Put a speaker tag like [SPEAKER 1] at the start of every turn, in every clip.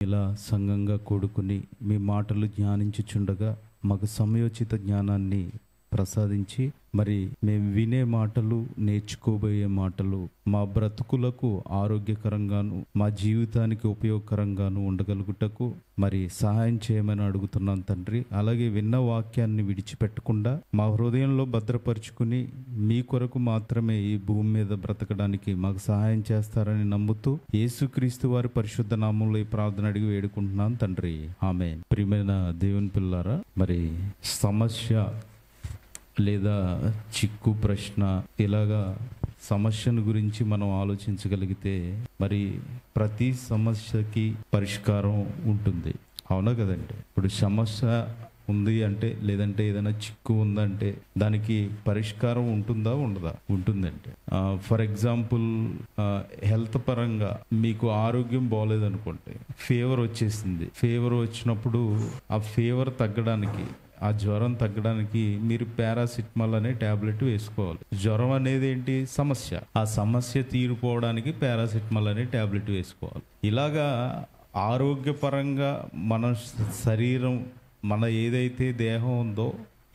[SPEAKER 1] ఇలా సంఘంగా కూడుకుని మీ మాటలు ధ్యానించుచుండగా మాకు సమయోచిత జ్ఞానాన్ని ప్రసాదించి, మరి మేము వినే మాటలు, నేర్చుకోబోయే మాటలు మా బ్రతుకులకు ఆరోగ్యకరంగాను, మా జీవితానికి ఉపయోగకరంగాను ఉండగలుగుటకు మరి సహాయం చేయమని అడుగుతున్నాను తండ్రి. అలాగే విన్న వాక్యాన్ని విడిచిపెట్టకుండా మా హృదయంలో భద్రపరుచుకుని మీ కొరకు మాత్రమే ఈ భూమి మీద బ్రతకడానికి మాకు సహాయం చేస్తారని నమ్ముతూ యేసుక్రీస్తు వారి పరిశుద్ధ నామంలో ఈ ప్రార్థన అడిగి వేడుకుంటున్నాను తండ్రి, ఆమేన్. ప్రియమైన దేవుని పిల్లారా, మరి సమస్య లేదా చిక్కు ప్రశ్న, ఇలాగా సమస్యను గురించి మనం ఆలోచించగలిగితే మరి ప్రతి సమస్యకి పరిష్కారం ఉంటుంది, అవునా కదండి? ఇప్పుడు సమస్య ఉంది అంటే, లేదంటే ఏదైనా చిక్కు ఉందంటే దానికి పరిష్కారం ఉంటుందా ఉండదా? ఉంటుందంటే ఫర్ ఎగ్జాంపుల్ హెల్త్ పరంగా మీకు ఆరోగ్యం బాగోలేదనుకోండి, ఫీవర్ వచ్చేసింది. ఫీవర్ వచ్చినప్పుడు ఆ ఫీవర్ తగ్గడానికి, ఆ జ్వరం తగ్గడానికి మీరు పారాసిటమాల్ అనే టాబ్లెట్ వేసుకోవాలి. జ్వరం అనేది ఏంటి? సమస్య. ఆ సమస్య తీరిపోవడానికి పారాసిటమాల్ అనే టాబ్లెట్ వేసుకోవాలి. ఇలాగా ఆరోగ్యపరంగా మన శరీరం, మన ఏదైతే దేహం ఉందో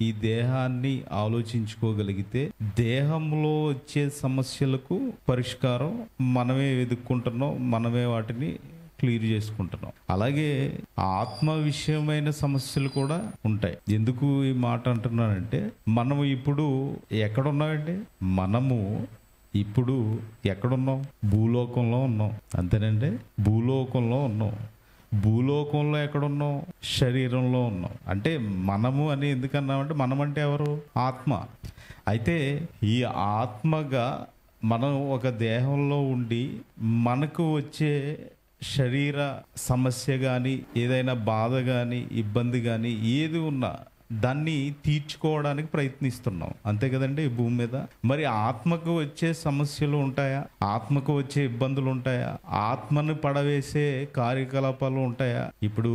[SPEAKER 1] ఈ దేహాన్ని ఆలోచించుకోగలిగితే దేహంలో వచ్చే సమస్యలకు పరిష్కారం మనమే వెతుక్కుంటున్నాం, మనమే వాటిని క్లియర్ చేసుకుంటున్నాం. అలాగే ఆత్మ విషయమైన సమస్యలు కూడా ఉంటాయి. ఎందుకు ఈ మాట అంటున్నానంటే, మనము ఇప్పుడు ఎక్కడున్నామండి? మనము ఇప్పుడు ఎక్కడున్నాం? భూలోకంలో ఉన్నాం, అంతేనండి? భూలోకంలో ఉన్నాం. భూలోకంలో ఎక్కడున్నాం? శరీరంలో ఉన్నాం. అంటే మనము అని ఎందుకన్నామంటే, మనం అంటే ఎవరు? ఆత్మ. అయితే ఈ ఆత్మగా మనం ఒక దేహంలో ఉండి మనకు వచ్చే శరీర సమస్య కానీ, ఏదైనా బాధ కానీ, ఇబ్బంది కానీ ఏది ఉన్నా దాన్ని తీర్చుకోవడానికి ప్రయత్నిస్తున్నాం, అంతే కదండి ఈ భూమి మీద. మరి ఆత్మకు వచ్చే సమస్యలు ఉంటాయా? ఆత్మకు వచ్చే ఇబ్బందులు ఉంటాయా? ఆత్మను పడవేసే కార్యకలాపాలు ఉంటాయా? ఇప్పుడు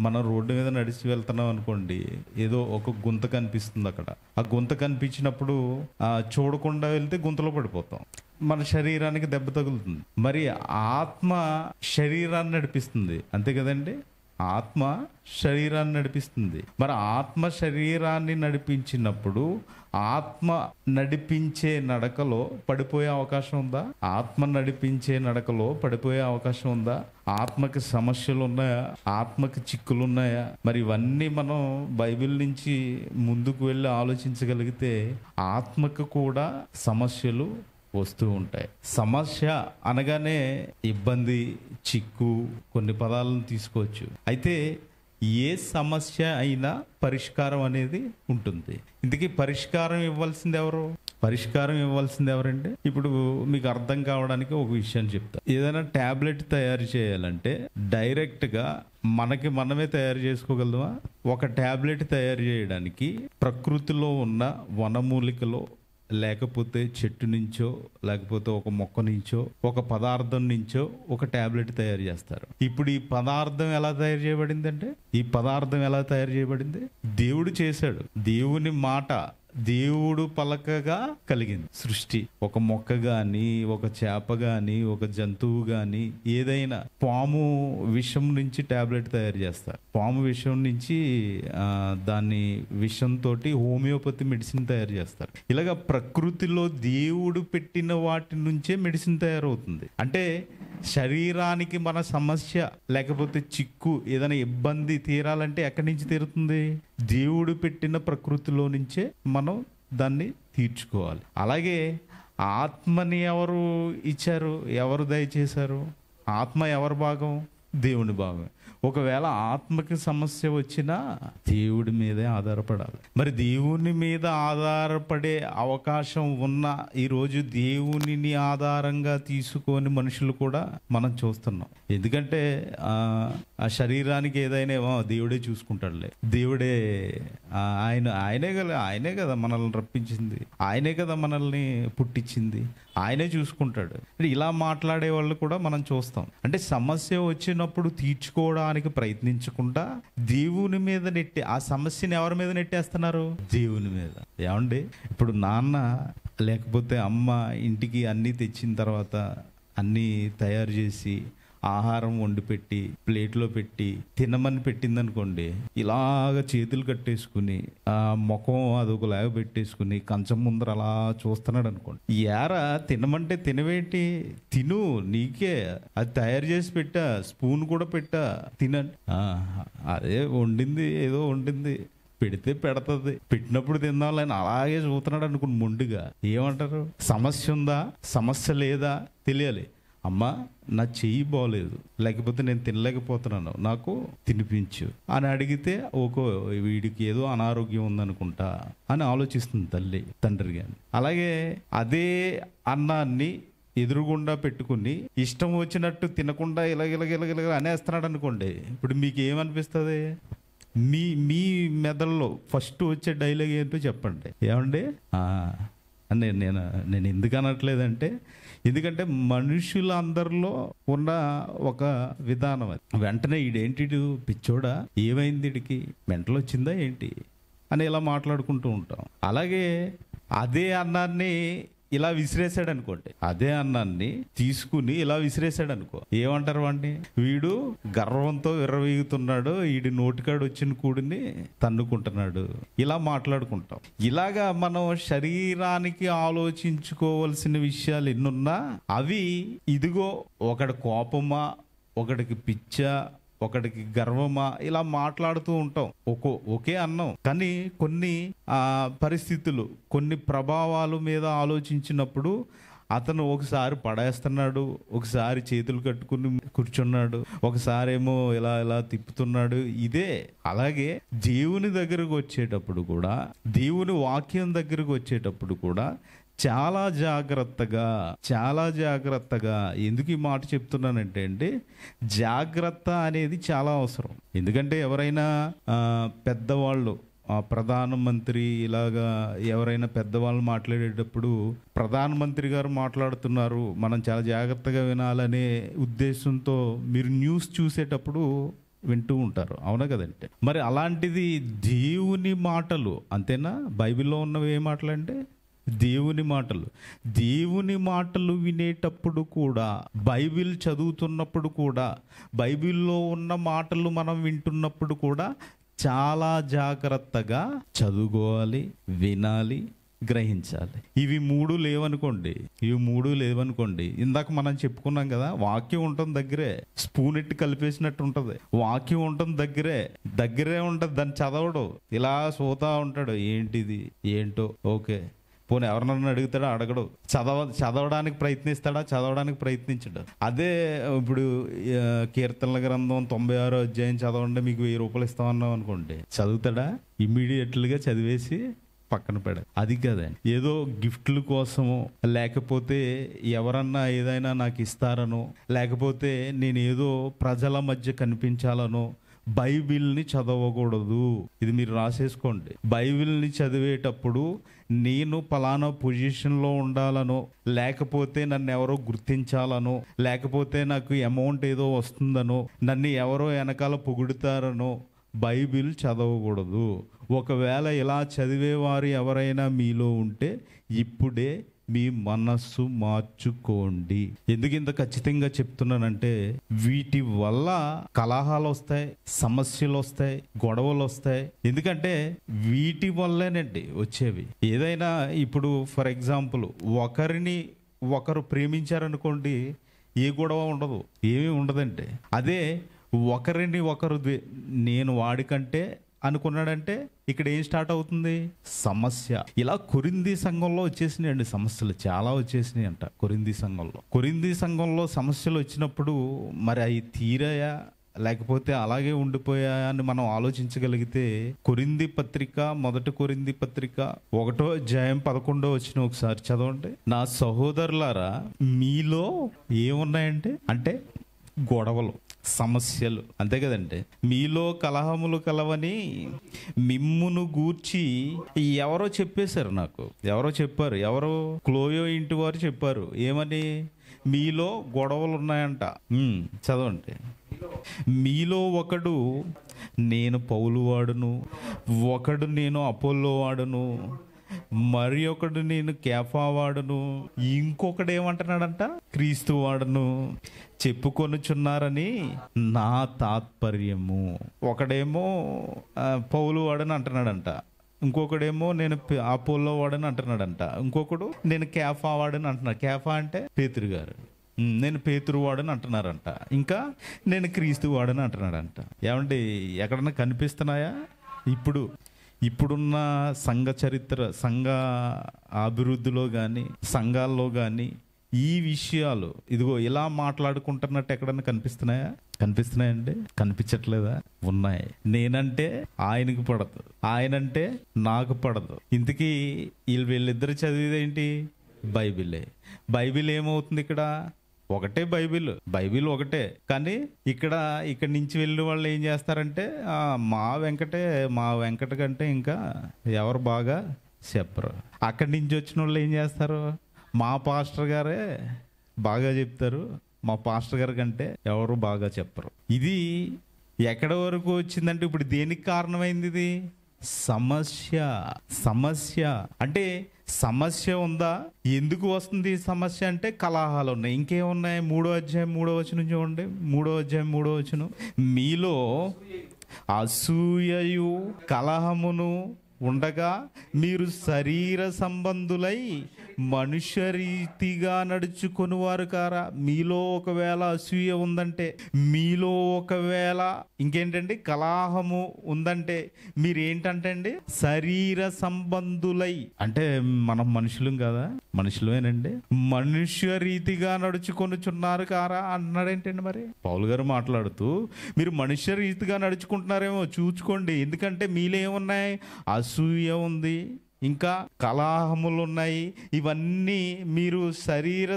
[SPEAKER 1] మనం రోడ్డు మీద నడిచి వెళ్తున్నాం అనుకోండి, ఏదో ఒక గుంత కనిపిస్తుంది. అక్కడ ఆ గుంత కనిపించినప్పుడు చూడకుండా వెళ్తే గుంతలో పడిపోతాం, మన శరీరానికి దెబ్బ తగులుతుంది. మరి ఆత్మ శరీరాన్ని నడిపిస్తుంది, అంతే కదండి? ఆత్మ శరీరాన్ని నడిపిస్తుంది. మరి ఆత్మ శరీరాన్ని నడిపించినప్పుడు ఆత్మ నడిపించే నడకలో పడిపోయే అవకాశం ఉందా? ఆత్మ నడిపించే నడకలో పడిపోయే అవకాశం ఉందా? ఆత్మకి సమస్యలు ఉన్నాయా? ఆత్మకి చిక్కులు ఉన్నాయా? మరి ఇవన్నీ మనం బైబిల్ నుంచి ముందుకు వెళ్ళి ఆలోచించగలిగితే ఆత్మకు కూడా సమస్యలు వస్తూ ఉంటాయి. సమస్య అనగానే ఇబ్బంది, చిక్కు, కొన్ని పదాలను తీసుకోవచ్చు. అయితే ఏ సమస్య అయినా పరిష్కారం అనేది ఉంటుంది. ఇందుకే పరిష్కారం ఇవ్వాల్సింది ఎవరు? పరిష్కారం ఇవ్వాల్సింది ఎవరండి? ఇప్పుడు మీకు అర్థం కావడానికి ఒక విషయం చెప్తా. ఏదైనా టాబ్లెట్ తయారు చేయాలంటే డైరెక్ట్గా మనకి మనమే తయారు చేసుకోగలమా? ఒక టాబ్లెట్ తయారు చేయడానికి ప్రకృతిలో ఉన్న వనమూలికలో, లేకపోతే చెట్టు నుంచో, లేకపోతే ఒక మొక్క నుంచో, ఒక పదార్థం నుంచో ఒక టాబ్లెట్ తయారు చేస్తారు. ఇప్పుడు ఈ పదార్థం ఎలా తయారు చేయబడింది అంటే, ఈ పదార్థం ఎలా తయారు చేయబడింది? దేవుడు చేశాడు. దేవుని మాట, దేవుడు పలకగా కలిగింది సృష్టి. ఒక మొక్క గాని, ఒక చేప గాని, ఒక జంతువు గాని, ఏదైనా పాము విషం నుంచి టాబ్లెట్ తయారు చేస్తారు. పాము విషం నుంచి దాన్ని విషంతో హోమియోపతి మెడిసిన్ తయారు చేస్తారు. ఇలాగా ప్రకృతిలో దేవుడు పెట్టిన వాటి నుంచే మెడిసిన్ తయారవుతుంది. అంటే శరీరానికి మన సమస్య లేకపోతే చిక్కు, ఏదైనా ఇబ్బంది తీరాలంటే ఎక్కడి నుంచి తీరుతుంది? దేవుడు పెట్టిన ప్రకృతిలో నుంచే మనం దాన్ని తీర్చుకోవాలి. అలాగే ఆత్మని ఎవరు ఇచ్చారు? ఎవరు దయచేశారు? ఆత్మ ఎవరి భాగం? దేవుని భాగం. ఒకవేళ ఆత్మకి సమస్య వచ్చినా దేవుడి మీదే ఆధారపడాలి. మరి దేవుని మీద ఆధారపడే అవకాశం ఉన్న ఈరోజు దేవునిని ఆధారంగా తీసుకొని మనుషులు కూడా మనం చూస్తున్నాం. ఎందుకంటే ఆ శరీరానికి ఏదైనా దేవుడే చూసుకుంటాడులే, దేవుడే, ఆయనే కదా మనల్ని రప్పించింది, ఆయనే కదా మనల్ని పుట్టించింది, ఆయనే చూసుకుంటాడు. ఇలా మాట్లాడే వాళ్ళు కూడా మనం చూస్తాం. అంటే సమస్య వచ్చినప్పుడు తీర్చుకోవడానికి ప్రయత్నించకుండా దేవుని మీద నెట్టి, ఆ సమస్యని ఎవరి మీద నెట్టేస్తున్నారు? దేవుని మీద. ఏమండి, ఇప్పుడు నాన్న లేకపోతే అమ్మ ఇంటికి అన్నీ తెచ్చిన తర్వాత, అన్నీ తయారు చేసి ఆహారం వండి పెట్టి ప్లేట్లో పెట్టి తినమని పెట్టింది అనుకోండి, ఇలాగ చేతులు కట్టేసుకుని ఆ ముఖం అదొకలాగా పెట్టేసుకుని కంచం ముందర అలా చూస్తున్నాడు అనుకోండి, ఏరా తినమంటే తినవేంటి, తిను, నీకే అది తయారు చేసి పెట్టా, స్పూన్ కూడా పెట్టా, తినండి. అదే వండింది, ఏదో వండింది, పెడితే పెడతది, పెట్టినప్పుడు తిందాలని అలాగే చూస్తున్నాడు అనుకోండి మొండిగా. ఏమంటారు? సమస్య ఉందా, సమస్య లేదా తెలియాలి. అమ్మా నా చెయ్యి బాగోలేదు, లేకపోతే నేను తినలేకపోతున్నాను, నాకు తినిపించు అని అడిగితే ఓకో వీడికి ఏదో అనారోగ్యం ఉందనుకుంటా అని ఆలోచిస్తుంది తల్లి తండ్రి గాని. అలాగే అదే అన్నాన్ని ఎదురుగుండా పెట్టుకుని ఇష్టం వచ్చినట్టు తినకుండా ఇలాగ అనేస్తున్నాడు అనుకోండి, ఇప్పుడు మీకు ఏమనిపిస్తుంది? మీ మెదడులో ఫస్ట్ వచ్చే డైలాగ్ ఏంటో చెప్పండి. ఏమండి నేను ఎందుకు అనట్లేదంటే, ఎందుకంటే మనుషులందరిలో ఉన్న ఒక విధానం అది. వెంటనే ఈడేంటి పిచ్చోడా, ఏమైంది, వీడికి మెంటలు వచ్చిందా ఏంటి అని ఇలా మాట్లాడుకుంటూ ఉంటాం. అలాగే అదే అన్నాన్ని ఇలా విసిరేసాడు అనుకోండి, అదే అన్నాన్ని తీసుకుని ఇలా విసిరేసాడు అనుకో, ఏమంటారు వాడిని? వీడు గర్వంతో విర్రవీగుతున్నాడు, వీడి నోటికాడు వచ్చిన కూడిని తన్నుకుంటున్నాడు, ఇలా మాట్లాడుకుంటాం. ఇలాగా మనం శరీరానికి ఆలోచించుకోవాల్సిన విషయాలు ఎన్నున్నా అవి ఇదిగో ఒకటి కోపమా, ఒకటికి పిచ్చా, ఒకటికి గర్వమా, ఇలా మాట్లాడుతూ ఉంటాం. ఒకే అన్నం కానీ కొన్ని పరిస్థితులు, కొన్ని ప్రభావాల మీద ఆలోచించినప్పుడు అతను ఒకసారి పడేస్తున్నాడు, ఒకసారి చేతులు కట్టుకుని కూర్చున్నాడు, ఒకసారి ఏమో ఇలా తిప్పుతున్నాడు. ఇదే అలాగే దేవుని దగ్గరకు వచ్చేటప్పుడు కూడా, దేవుని వాక్యం దగ్గరకు వచ్చేటప్పుడు కూడా చాలా జాగ్రత్తగా ఎందుకు ఈ మాట చెప్తున్నానంటే అండి, జాగ్రత్త అనేది చాలా అవసరం. ఎందుకంటే ఎవరైనా పెద్దవాళ్ళు, ప్రధానమంత్రి ఇలాగా ఎవరైనా పెద్దవాళ్ళు మాట్లాడేటప్పుడు ప్రధానమంత్రి గారు మాట్లాడుతున్నారు, మనం చాలా జాగ్రత్తగా వినాలనే ఉద్దేశంతో మీరు న్యూస్ చూసేటప్పుడు వింటూ ఉంటారు, అవునా కదంటే? మరి అలాంటిది దేవుని మాటలు అంతేనా? బైబిల్లో ఉన్నవి ఏ మాటలు అంటే దేవుని మాటలు వినేటప్పుడు కూడా, బైబిల్ చదువుతున్నప్పుడు కూడా, బైబిల్లో ఉన్న మాటలు మనం వింటున్నప్పుడు కూడా చాలా జాగ్రత్తగా చదువుకోవాలి, వినాలి, గ్రహించాలి. ఇవి మూడు లేవనుకోండి, ఇందాక మనం చెప్పుకున్నాం కదా, వాక్యం ఉంటుంది దగ్గరే, స్పూన్ ఎట్టి కలిపేసినట్టు ఉంటుంది, వాక్యం ఉంటుంది దగ్గరే ఉంటుంది, దాన్ని చదవడు, ఇలా సోతా ఉంటాడు, ఏంటిది ఏంటో, ఓకే పోనీ ఎవరినన్నా అడుగుతాడా, అడగడు, చదవడానికి ప్రయత్నించడు. అదే ఇప్పుడు కీర్తనల గ్రంథం 96వ అధ్యాయం చదవండి, మీకు 1000 రూపాయలు ఇస్తామన్నాం అనుకోండి, చదువుతాడా? ఇమ్మీడియట్లుగా చదివేసి పక్కన పెడ. అది కదా, ఏదో గిఫ్ట్ల కోసమో, లేకపోతే ఎవరన్నా ఏదైనా నాకు ఇస్తారనో, లేకపోతే నేను ఏదో ప్రజల మధ్య కనిపించాలనో బైబిల్ని చదవకూడదు. ఇది మీరు రాసేసుకోండి. బైబిల్ని చదివేటప్పుడు నేను పలానా పొజిషన్లో ఉండాలనో, లేకపోతే నన్ను ఎవరో గుర్తించాలనో, లేకపోతే నాకు అమౌంట్ ఏదో వస్తుందనో, నన్ను ఎవరో వెనకాల పొగుడుతారనో బైబిల్ చదవకూడదు. ఒకవేళ ఇలా చదివేవారు ఎవరైనా మీలో ఉంటే ఇప్పుడే మీ మనస్సు మార్చుకోండి. ఎందుకు ఇంత ఖచ్చితంగా చెప్తున్నానంటే, వీటి వల్ల కలహాలు వస్తాయి, సమస్యలు వస్తాయి, గొడవలు వస్తాయి. ఎందుకంటే వీటి వల్లేనండి వచ్చేవి. ఏదైనా ఇప్పుడు ఫర్ ఎగ్జాంపుల్ ఒకరిని ఒకరు ప్రేమించారనుకోండి, ఏ గొడవ ఉండదు, ఏమీ ఉండదంటే. అదే ఒకరిని ఒకరు నేను వాడికంటే అనుకున్నాడంటే ఇక్కడ ఏం స్టార్ట్ అవుతుంది? సమస్య. ఇలా కొరింథీ సంఘంలో వచ్చేసినాయండి సమస్యలు, చాలా వచ్చేసినాయి అంట కొరింథీ సంఘంలో సమస్యలు వచ్చినప్పుడు మరి అవి తీరాయా లేకపోతే అలాగే ఉండిపోయా అని మనం ఆలోచించగలిగితే, మొదటి కొరింథీ పత్రిక 1వ అధ్యాయం 11వ వచనం ఒకసారి చదవండి. నా సహోదరులారా, మీలో ఏమున్నాయంటే అంటే గొడవలు, సమస్యలు, అంతే కదండి. మీలో కలహములు కలవని మిమ్మును గూర్చి ఎవరో చెప్పేశారు నాకు. ఎవరో క్లోయో ఇంటి వారు చెప్పారు. ఏమని? మీలో గొడవలు ఉన్నాయంట. చదవండి. మీలో ఒకడు నేను పౌలు వాడును, ఒకడు నేను అపోల్లో వాడును, మరి ఒకడు నేను కేఫా వాడును, ఇంకొకడు ఏమంటున్నాడంట, క్రీస్తు వాడును చెప్పుకొనుచున్నారని నా తాత్పర్యము. ఒకడేమో పౌలు వాడని అంటున్నాడంట, ఇంకొకడేమో నేను అపోల్లో వాడని అంటున్నాడంట, ఇంకొకడు నేను కేఫా వాడని అంటున్నాడు. కేఫా అంటే పేతురు గారు, నేను పేతురు వాడని అంటున్నారంట, ఇంకా నేను క్రీస్తు వాడని అంటున్నాడంట. ఏమంటే ఎక్కడన్నా కనిపిస్తున్నాయా? ఇప్పుడున్న సంఘ చరిత్ర, సంఘ అభివృద్ధిలో కానీ సంఘాల్లో కానీ ఈ విషయాలు ఇదిగో ఇలా మాట్లాడుకుంటున్నట్టు ఎక్కడన్నా కనిపిస్తున్నాయండి? కనిపించట్లేదా? ఉన్నాయి. నేనంటే ఆయనకు పడదు, ఆయనంటే నాకు పడదు. ఇంతకీ వీళ్ళిద్దరు చదివేదేంటి? బైబిల్ ఏమవుతుంది ఇక్కడ? ఒకటే బైబిల్ ఒకటే. కానీ ఇక్కడి నుంచి వెళ్ళిన వాళ్ళు ఏం చేస్తారంటే మా వెంకట కంటే ఇంకా ఎవరు బాగా చెప్పరు. అక్కడి నుంచి వచ్చిన వాళ్ళు ఏం చేస్తారు? మా పాస్టర్ గారే బాగా చెప్తారు, మా పాస్టర్ గారి కంటే ఎవరు బాగా చెప్పరు. ఇది ఎక్కడి వరకు వచ్చిందంటే ఇప్పుడు దేనికి కారణమైంది? ఇది సమస్య అంటే సమస్య ఉందా? ఎందుకు వస్తుంది సమస్య అంటే కలహాలు ఉన్నాయి. ఇంకేమున్నాయి? 3వ అధ్యాయం 3వ వచనం చూడండి. 3వ అధ్యాయం 3వ వచనం, మీలో అసూయయు కలహమును ఉండగా మీరు శరీర సంబంధులై మనుష్య రీతిగా నడుచుకొనివారు కారా? మీలో ఒకవేళ అసూయ ఉందంటే, మీలో ఒకవేళ ఇంకేంటండి కలహము ఉందంటే మీరేంటంటే అండి శరీర సంబంధులై, అంటే మనం మనుషులం కదా, మనుషులమేనండి, మనుష్య రీతిగా నడుచుకొనుచున్నారు కారా అన్నాడేంటండి. మరి పౌలు గారు మాట్లాడుతూ మీరు మనుష్య రీతిగా నడుచుకుంటున్నారేమో చూసుకోండి, ఎందుకంటే మీలో ఏమున్నాయి? అసూయ ఉంది, ఇంకా కలహములు ఉన్నాయి. ఇవన్నీ మీరు శరీర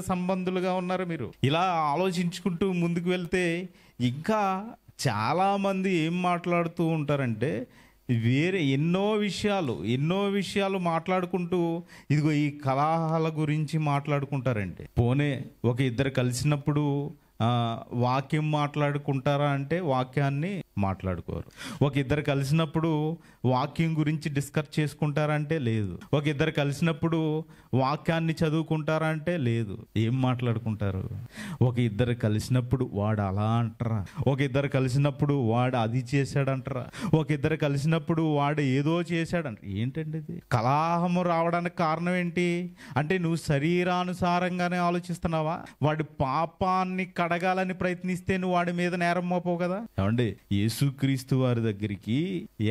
[SPEAKER 1] సంబంధులుగా ఉన్నారు. మీరు ఇలా ఆలోచించుకుంటూ ముందుకు వెళ్తే ఇంకా చాలా మంది ఏం మాట్లాడుతూ ఉంటారంటే వేరే ఎన్నో విషయాలు మాట్లాడుకుంటూ ఇదిగో ఈ కలహాల గురించి మాట్లాడుకుంటారంటే, పోనే ఒక ఇద్దరు కలిసినప్పుడు వాక్యం మాట్లాడుకుంటారా అంటే వాక్యాన్ని మాట్లాడుకోరు. ఒక ఇద్దరు కలిసినప్పుడు వాక్యం గురించి డిస్కస్ చేసుకుంటారా అంటే లేదు. ఒక ఇద్దరు కలిసినప్పుడు వాక్యాన్ని చదువుకుంటారా అంటే లేదు. ఏం మాట్లాడుకుంటారు? ఒక ఇద్దరు కలిసినప్పుడు వాడు అలా అంటారా, ఒక ఇద్దరు కలిసినప్పుడు వాడు అది చేశాడంటారా, ఒక ఇద్దరు కలిసినప్పుడు వాడు ఏదో చేశాడంట. ఏంటండి ఇది? కలహము రావడానికి కారణం ఏంటి అంటే నువ్వు శరీరానుసారంగానే ఆలోచిస్తున్నావా? వాడి పాపాన్ని కడగాలని ప్రయత్నిస్తే నువ్వు వాడి మీద నేరం మోపవు కదా. ఏమండి, యేసుక్రీస్తు వారి దగ్గరికి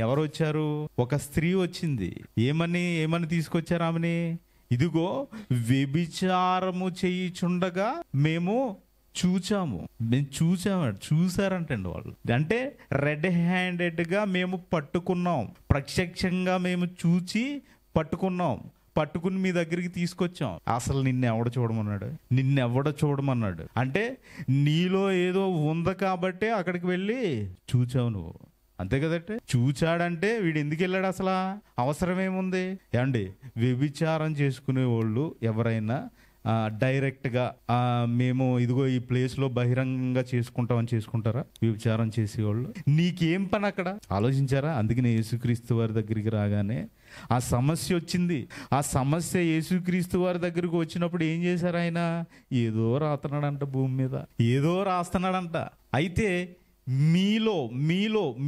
[SPEAKER 1] ఎవరు వచ్చారు? ఒక స్త్రీ వచ్చింది. ఏమని తీసుకొచ్చారు ఆమెని? ఇదిగో వ్యభిచారము చేయుచుండగా మేము చూసారంటండి వాళ్ళు. అంటే రెడ్ హ్యాండెడ్గా మేము పట్టుకున్నాం, ప్రత్యక్షంగా మేము చూచి పట్టుకుని మీ దగ్గరికి తీసుకొచ్చాం. అసలు నిన్నెవడ చూడమన్నాడు అంటే నీలో ఏదో ఉంది కాబట్టి అక్కడికి వెళ్ళి చూచావు నువ్వు, అంతే కదంటే. చూచాడంటే వీడు ఎందుకు వెళ్ళాడు? అసలు అవసరం ఏముంది? ఏమండి, వ్యభిచారం చేసుకునే వాళ్ళు ఎవరైనా డైరెక్ట్గా మేము ఇదిగో ఈ ప్లేస్లో బహిరంగంగా చేసుకుంటారా? వ్యభిచారం చేసేవాళ్ళు నీకేం పని అక్కడ? ఆలోచించారా? అందుకనే యేసుక్రీస్తు వారి దగ్గరికి రాగానే ఆ సమస్య వచ్చింది. ఆ సమస్య యేసుక్రీస్తు వారి దగ్గరికి వచ్చినప్పుడు ఏం చేశారు? ఆయన ఏదో రాస్తున్నాడంట, భూమి మీద ఏదో రాస్తున్నాడంట. అయితే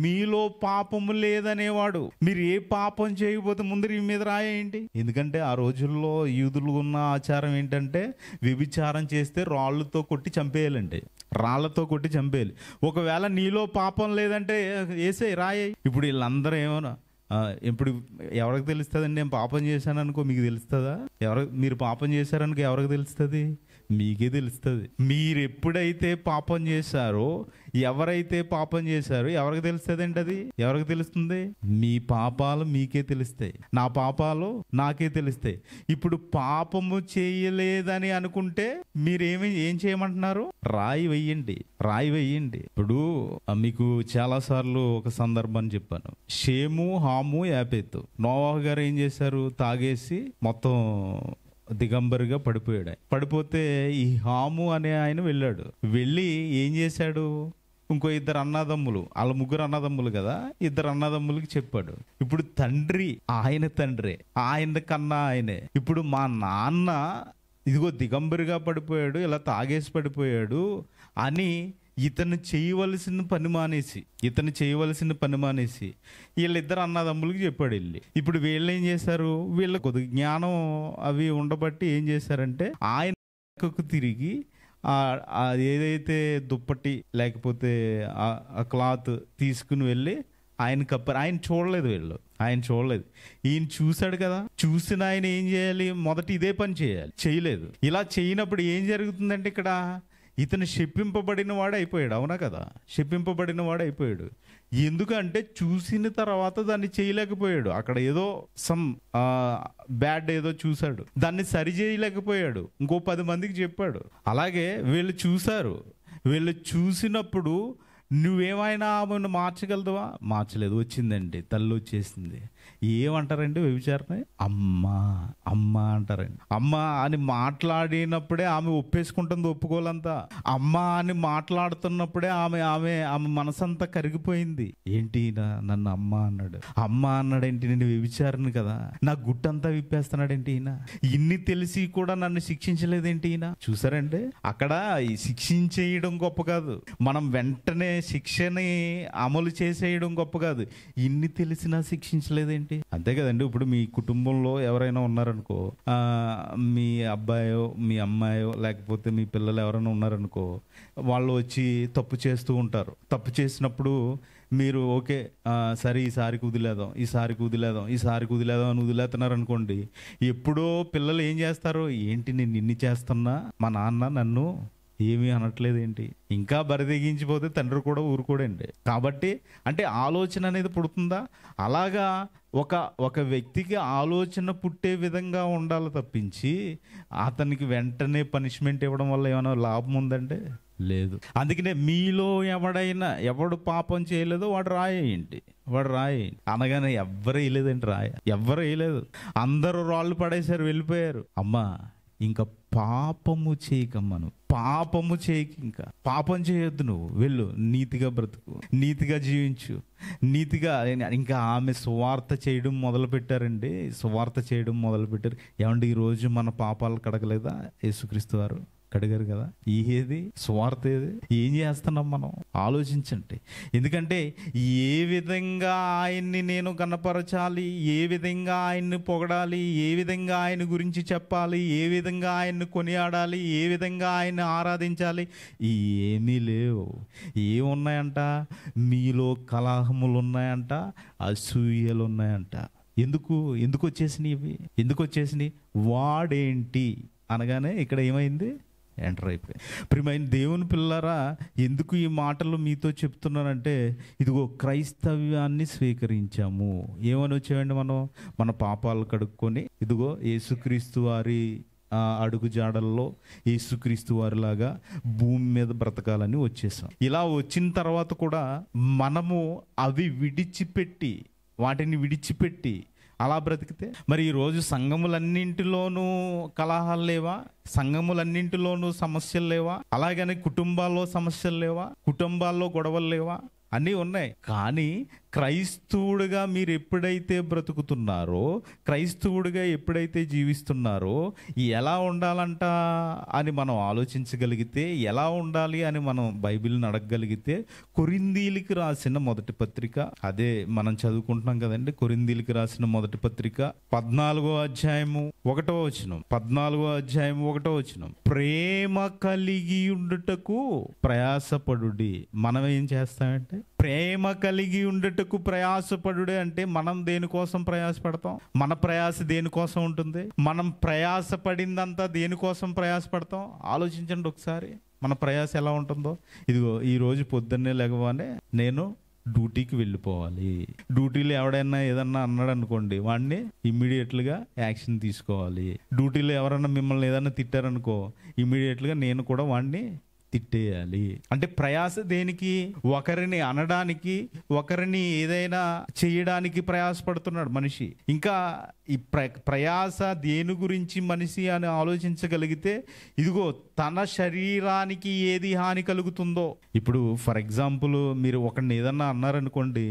[SPEAKER 1] మీలో పాపము లేదనేవాడు. మీరు ఏ పాపం చేయకపోతే ముందు ఈ మీద రాయేంటి? ఎందుకంటే ఆ రోజుల్లో యూదులు ఉన్న ఆచారం ఏంటంటే వ్యభిచారం చేస్తే రాళ్ళతో కొట్టి చంపేయాలండి. ఒకవేళ నీలో పాపం లేదంటే వేసే రాయే. ఇప్పుడు వీళ్ళందరూ ఏమన్నా ఇప్పుడు ఎవరికి తెలుస్తుందండి? నేను పాపం చేశాను అనుకో, మీకు తెలుస్తుందా? మీరు పాపం చేశారనుకో ఎవరికి తెలుస్తుంది? మీకే తెలుస్తుంది. మీరు ఎప్పుడైతే పాపం చేశారో, ఎవరైతే పాపం చేశారో ఎవరికి తెలుస్తుంది అండి? అది ఎవరికి తెలుస్తుంది? మీ పాపాలు మీకే తెలుస్తాయి, నా పాపాలు నాకే తెలుస్తాయి. ఇప్పుడు పాపము చేయలేదని అనుకుంటే ఏం చేయమంటున్నారు? రాయి వెయ్యండి. ఇప్పుడు మీకు చాలా సార్లు ఒక సందర్భాన్ని చెప్పాను. షేము, హాము, యాపెతు. నోవాహు గారు ఏం చేశారు? తాగేసి మొత్తం దిగంబరిగా పడిపోయాడు. పడిపోతే ఈ హాము అనే ఆయన వెళ్ళి ఏం చేశాడు? ఇంకో ఇద్దరు అన్నదమ్ములు, వాళ్ళ ముగ్గురు అన్నదమ్ములు కదా, ఇద్దరు అన్నదమ్ములకి చెప్పాడు. ఇప్పుడు తండ్రి ఆయన తండ్రే, ఆయన కన్నా ఆయనే. ఇప్పుడు మా నాన్న ఇదిగో దిగంబరిగా పడిపోయాడు, ఇలా తాగేసి పడిపోయాడు అని ఇతను చేయవలసిన పని మానేసి వీళ్ళిద్దరు అన్నదమ్ములకి చెప్పాడు వెళ్ళి. ఇప్పుడు వీళ్ళు ఏం చేశారు, వీళ్ళ కొద్ది జ్ఞానం అవి ఉండబట్టి ఏం చేశారంటే ఆయనకు తిరిగి ఏదైతే దుప్పటి లేకపోతే ఆ క్లాత్ తీసుకుని వెళ్ళి ఆయన కప్పారు. ఆయన చూడలేదు, ఈయన చూశాడు కదా, చూసిన ఆయన ఏం చేయాలి, మొదట ఇదే పని చేయలేదు. ఇలా చేయనప్పుడు ఏం జరుగుతుందంటే ఇక్కడ ఇతను శపింపబడిన వాడు అయిపోయాడు. అవునా కదా, శపింపబడిన వాడు అయిపోయాడు. ఎందుకంటే చూసిన తర్వాత దాన్ని చేయలేకపోయాడు. అక్కడ ఏదో సమ్ బ్యాడ్ ఏదో చూశాడు, దాన్ని సరి చేయలేకపోయాడు, ఇంకో 10 మందికి చెప్పాడు. అలాగే వీళ్ళు చూశారు, వీళ్ళు చూసినప్పుడు నువ్వేమైనా ఆమెను మార్చగలదువా? మార్చలేదు. వచ్చిందండి, తల్లి వచ్చేసింది. ఏమంటారండి వ్యభిచారిని? అమ్మ అంటారండి. అమ్మ అని మాట్లాడినప్పుడే ఆమె ఒప్పేసుకుంటుంది, ఒప్పుకోలంతా. అమ్మ అని మాట్లాడుతున్నప్పుడే ఆమె మనసంతా కరిగిపోయింది. ఏంటి నన్ను అమ్మ అన్నాడేంటి, నేను వ్యభిచారిని కదా, నా గుట్టంతా విప్పేస్తున్నాడేంటి ఈయన, ఇన్ని తెలిసి కూడా నన్ను శిక్షించలేదేంటి ఈయన. చూసారంటే అక్కడ ఈ శిక్షించేయడం గొప్ప కాదు, మనం వెంటనే శిక్షని అమలు చేసేయడం గొప్ప కాదు. ఇన్ని తెలిసినా శిక్షించలేదేంటి, అంతే కదండి. ఇప్పుడు మీ కుటుంబంలో ఎవరైనా ఉన్నారనుకో, మీ అబ్బాయో మీ అమ్మాయో లేకపోతే మీ పిల్లలు ఎవరైనా ఉన్నారనుకో, వాళ్ళు వచ్చి తప్పు చేస్తూ ఉంటారు. తప్పు చేసినప్పుడు మీరు ఓకే సరే ఈసారికి వదిలేదాం అని వదిలేస్తున్నారు అనుకోండి. ఎప్పుడో పిల్లలు ఏం చేస్తారు, ఏంటి నేను ఇన్ని చేస్తున్నా మా నాన్న నన్ను ఏమీ అనట్లేదు ఏంటి, ఇంకా బరిదెగించిపోతే తండ్రి కూడా ఊరుకోడండి. కాబట్టి అంటే ఆలోచన అనేది పుడుతుందా, అలాగా ఒక వ్యక్తికి ఆలోచన పుట్టే విధంగా ఉండాలి తప్పించి అతనికి వెంటనే పనిష్మెంట్ ఇవ్వడం వల్ల ఏమైనా లాభం ఉందంటే లేదు. అందుకనే మీలో ఎవడు పాపం చేయలేదో వాడు రాయేయండి అనగానే ఎవ్వరు వేయలేదండి, ఎవ్వరు వేయలేదు, అందరూ రాళ్ళు పడేశారు, వెళ్ళిపోయారు. అమ్మా ఇంకా పాపము చేయకమ్మను, పాపము చేయక, ఇంకా పాపం చేయొద్దు, నువ్వు వెళ్ళు, నీతిగా బ్రతుకు, నీతిగా జీవించు, నీతిగా. ఇంకా ఆమె సువార్త చేయడం మొదలుపెట్టారండి, ఏమంటే ఈరోజు మన పాపాలు కడగలేదా యేసుక్రీస్తు వారు? కడిగారు కదా. ఏది సువార్త, ఏది ఏం చేస్తున్నాం మనం ఆలోచించండి. ఎందుకంటే ఏ విధంగా ఆయన్ని నేను కనపరచాలి, ఏ విధంగా ఆయన్ని పొగడాలి, ఏ విధంగా ఆయన గురించి చెప్పాలి, ఏ విధంగా ఆయన్ని కొనియాడాలి, ఏ విధంగా ఆయన్ని ఆరాధించాలి, ఏమీ లేవు. ఏమున్నాయంట, మీలో కలహములు ఉన్నాయంట, అసూయలు ఉన్నాయంట. ఎందుకు వచ్చేసినాయి? వాడేంటి అనగానే ఇక్కడ ఏమైంది, ఎంటర్ అయిపోయి. ప్రియమైన దేవుని పిల్లరా, ఎందుకు ఈ మాటలు మీతో చెప్తున్నానంటే, ఇదిగో క్రైస్తవ్యాన్ని స్వీకరించాము. ఏమని వచ్చామండి మనం? మన పాపాలు కడుక్కొని ఇదిగో యేసుక్రీస్తు వారి అడుగు జాడల్లో యేసుక్రీస్తు వారిలాగా భూమి మీద బ్రతకాలని వచ్చేసాం. ఇలా వచ్చిన తర్వాత కూడా మనము వాటిని విడిచిపెట్టి అలా బ్రతికితే మరి ఈరోజు సంఘములన్నింటిలోనూ కలహాలు లేవా? సంఘములన్నింటిలోనూ సమస్యలు లేవా? అలాగని కుటుంబాల్లో సమస్యలు లేవా? కుటుంబాల్లో గొడవలు లేవా? అన్నీ ఉన్నాయి. కానీ క్రైస్తవుడిగా మీరు ఎప్పుడైతే బ్రతుకుతున్నారో, క్రైస్తవుడిగా ఎప్పుడైతే జీవిస్తున్నారో, ఎలా ఉండాలంట అని మనం ఆలోచించగలిగితే, ఎలా ఉండాలి అని మనం బైబిల్ని అడగగలిగితే, కొరింథీయులకు రాసిన మొదటి పత్రిక, అదే మనం చదువుకుంటున్నాం కదండి, కొరింథీయులకు రాసిన మొదటి పత్రిక 14వ అధ్యాయము 1వ వచనం, 14వ అధ్యాయం 1వ వచనం, ప్రేమ కలిగి ఉండుటకు ప్రయాసపడుడి. మనం ఏం చేస్తామంటే ప్రేమ కలిగి ఉండటకు ప్రయాసపడుడే. అంటే మనం దేనికోసం ప్రయాసపడతాం? మన ప్రయాస దేనికోసం ఉంటుంది? మనం ప్రయాసపడిందంతా దేనికోసం ప్రయాసపడతాం? ఆలోచించండి ఒకసారి, మన ప్రయాస ఎలా ఉంటుందో. ఇదిగో ఈరోజు పొద్దున్నే లేవగానే నేను డ్యూటీకి వెళ్ళిపోవాలి. డ్యూటీలో ఎవడైనా ఏదన్నా అన్నాడు అనుకోండి, వాడిని ఇమ్మీడియట్లుగా యాక్షన్ తీసుకోవాలి. డ్యూటీలో ఎవరైనా మిమ్మల్ని ఏదన్నా తిట్టారనుకో, ఇమ్మీడియట్లుగా నేను కూడా వాడిని తిట్టేయాలి. అంటే ప్రయాస దేనికి? ఒకరిని అనడానికి, ఒకరిని ఏదైనా చేయడానికి ప్రయాసపడుతున్నాడు మనిషి. ఇంకా ఈ ప్రయాస దేని గురించి మనిషి అని ఆలోచించగలిగితే, ఇదిగో తన శరీరానికి ఏది హాని కలుగుతుందో. ఇప్పుడు ఫర్ ఎగ్జాంపుల్ మీరు ఒకరిని ఏదన్నా అన్నారనుకోండి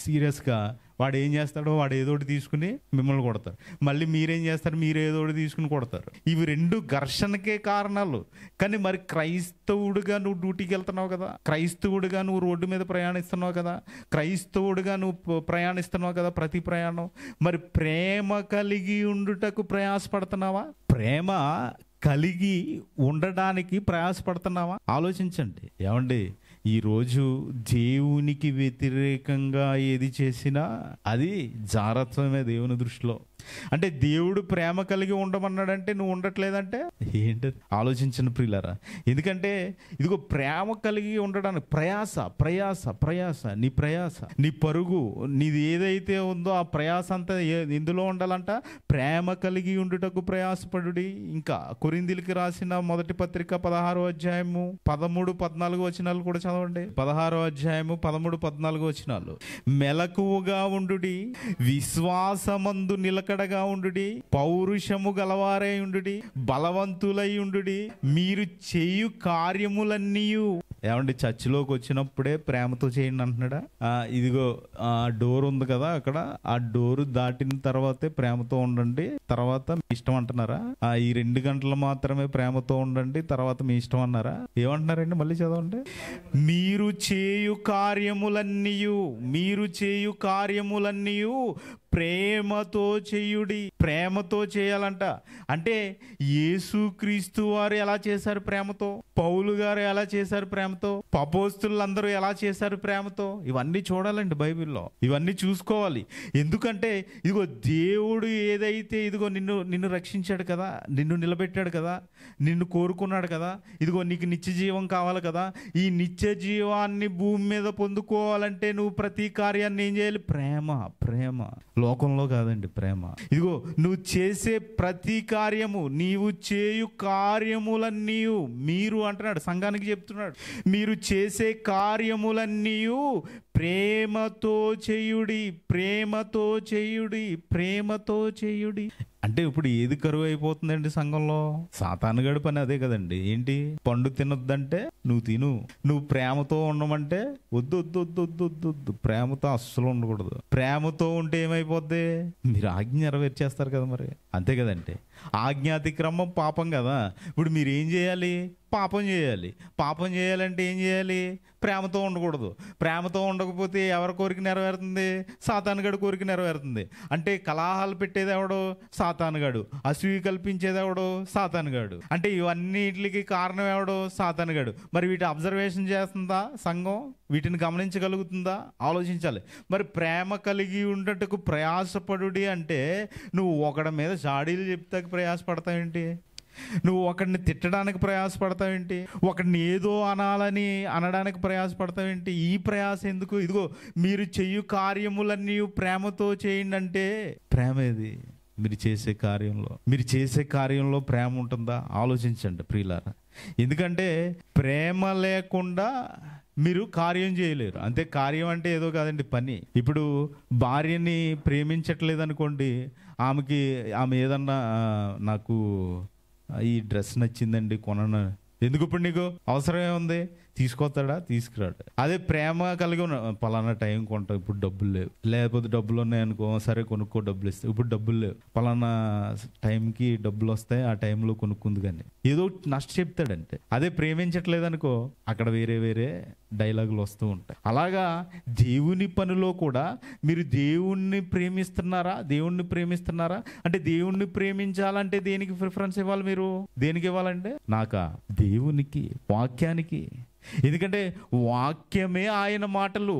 [SPEAKER 1] సీరియస్గా, వాడు ఏం చేస్తాడో వాడు ఏదోటి తీసుకుని మిమ్మల్ని కొడతారు. మళ్ళీ మీరేం చేస్తారు? మీరు ఏదోటి తీసుకుని కొడతారు. ఇవి రెండు ఘర్షణకే కారణాలు. కానీ మరి క్రైస్తవుడిగా నువ్వు డ్యూటీకి వెళ్తున్నావు కదా, క్రైస్తవుడిగా నువ్వు రోడ్డు మీద ప్రయాణిస్తున్నావు కదా, క్రైస్తవుడిగా నువ్వు ప్రయాణిస్తున్నావు కదా ప్రతి ప్రయాణం. మరి ప్రేమ కలిగి ఉండుటకు ప్రయాసపడుతున్నావా? ప్రేమ కలిగి ఉండడానికి ప్రయాసపడుతున్నావా? ఆలోచించండి. ఏమండి, ఈరోజు దేవునికి వ్యతిరేకంగా ఏది చేసినా అది జారత్వమే దేవుని దృష్టిలో. అంటే దేవుడు ప్రేమ కలిగి ఉండమన్నాడంటే నువ్వు ఉండట్లేదంటే ఏంటది? ఆలోచించండి ప్రియులారా. ఎందుకంటే ఇదిగో ప్రేమ కలిగి ఉండడానికి ప్రయాస ప్రయాస ప్రయాస నీ ప్రయాస, నీ పరుగు, నీది ఏదైతే ఉందో ఆ ప్రయాస అంతా ఎందులో ఉండాలంట? ప్రేమ కలిగి ఉండుటకు ప్రయాసపడుడి. ఇంకా కొరింథీయులకు రాసిన మొదటి పత్రిక 16వ అధ్యాయము 13-14 వచనాలు కూడా చదవండి. 16వ అధ్యాయము 13-14 వచనాలు. మెలకువగా ఉండుడి, విశ్వాసమందు నిలకడగా ఉండుడి, పౌరుషము గలవారై ఉండుడి, బలవంతులై ఉండుడి, మీరు చేయు కార్యములన్నీ. ఏమండి, చర్చిలోకి వచ్చినప్పుడే ప్రేమతో చేయండి అంటున్నాడా? ఇదిగో ఆ డోర్ ఉంది కదా అక్కడ, ఆ డోరు దాటిన తర్వాతే ప్రేమతో ఉండండి, తర్వాత మీ ఇష్టం అంటున్నారా? ఈ 2 గంటలు మాత్రమే ప్రేమతో ఉండండి, తర్వాత మీ ఇష్టం అన్నారా? ఏమంటున్నారండి? మళ్ళీ చదవండి. మీరు చేయు కార్యములన్నీ ప్రేమతో చేయుడి. ప్రేమతో చేయాలంట. అంటే యేసుక్రీస్తు వారు ఎలా చేశారు ప్రేమతో, పౌలు గారు ఎలా చేశారు ప్రేమతో, అపోస్తలులందరూ ఎలా చేశారు ప్రేమతో, ఇవన్నీ చూడాలండి బైబిల్లో. ఇవన్నీ చూసుకోవాలి. ఎందుకంటే ఇదిగో దేవుడు ఏదైతే ఇదిగో నిన్ను రక్షించాడు కదా, నిన్ను నిలబెట్టాడు కదా, నిన్ను కోరుకున్నాడు కదా, ఇదిగో నీకు నిత్య జీవం కావాలి కదా, ఈ నిత్య జీవాన్ని భూమి మీద పొందుకోవాలంటే నువ్వు ప్రతి కార్యాన్ని ఏం చేయాలి? ప్రేమ. లోకంలో కాదండి ప్రేమ. ఇదిగో నువ్వు చేసే ప్రతి కార్యము, నీవు చేయు కార్యములన్నీ, మీరు అంటున్నాడు, సంఘానికి చెప్తున్నాడు, మీరు చేసే కార్యములన్నీ ప్రేమతో చేయుడి. అంటే ఇప్పుడు ఏది కరువు అయిపోతుందండి సంఘంలో? సాతానుగాడి పని అదే కదండి. ఏంటి? పండు తినొద్దంటే నువ్వు తిను, నువ్వు ప్రేమతో ఉండమంటే వద్దు. ప్రేమతో అస్సలు ఉండకూడదు. ప్రేమతో ఉంటే ఏమైపోద్ది? మీరు ఆజ్ఞ నెరవేర్చేస్తారు కదా, మరి అంతే కదండి. ఆజ్ఞాతిక్రమం పాపం కదా. ఇప్పుడు మీరు ఏం చేయాలి? పాపం చేయాలంటే ఏం చేయాలి? ప్రేమతో ఉండకూడదు. ప్రేమతో ఉండకపోతే ఎవరి కోరిక నెరవేరుతుంది? సాతానుగాడు కోరిక నెరవేరుతుంది. అంటే కలహాలు పెట్టేది ఎవడు? సాతానుగాడు. అసూయ కల్పించేది ఎవడు? సాతానుగాడు. అంటే ఇవన్నిటికి కారణం ఎవడు? సాతానుగాడు. మరి వీటి అబ్జర్వేషన్ చేస్తుందా సంఘం? వీటిని గమనించగలుగుతుందా? ఆలోచించాలి. మరి ప్రేమ కలిగి ఉండటకు ప్రయాసపడుడి అంటే నువ్వు ఒకడి మీద జాడీలు చెప్తే ప్రయాసపడతావేంటి? నువ్వు ఒకడిని తిట్టడానికి ప్రయాసపడతావేంటి? ఒకడిని ఏదో అనడానికి ప్రయాసపడతావేంటి? ఈ ప్రయాస ఎందుకు? ఇదిగో మీరు చెయ్యు కార్యములన్నీ ప్రేమతో చేయండి అంటే ప్రేమ ఏది? మీరు చేసే కార్యంలో ప్రేమ ఉంటుందా? ఆలోచించండి ప్రియులారా. ఎందుకంటే ప్రేమ లేకుండా మీరు కార్యం చేయలేరు. అంతే. కార్యం అంటే ఏదో కాదండి, పని. ఇప్పుడు భార్యని ప్రేమించట్లేదు అనుకోండి, ఆమె ఏదన్నా నాకు ఈ డ్రెస్ నచ్చిందండి కొనను, ఎందుకు ఇప్పుడు నీకు అవసరం ఏముంది? తీసుకొస్తాడా? తీసుకురాడు. అదే ప్రేమ కలిగి ఉన్న పలానా టైం కొంటావు, ఇప్పుడు డబ్బులు లేవు, లేకపోతే డబ్బులు ఉన్నాయనుకో, సరే కొనుక్కో, డబ్బులు ఇస్తాయి, ఇప్పుడు డబ్బులు లేవు, పలానా టైంకి డబ్బులు వస్తాయి, ఆ టైంలో కొనుక్కుంది, కానీ ఏదో నష్ట చెప్తాడంటే. అదే ప్రేమించట్లేదు అనుకో, అక్కడ వేరే డైలాగులు వస్తూ ఉంటాయి. అలాగా దేవుని పనిలో కూడా మీరు దేవుణ్ణి ప్రేమిస్తున్నారా అంటే దేవుణ్ణి ప్రేమించాలంటే దేనికి ప్రిఫరెన్స్ ఇవ్వాలి? మీరు దేనికి ఇవ్వాలంటే దేవునికి, వాక్యానికి. ఎందుకంటే వాక్యమే ఆయన మాటలు.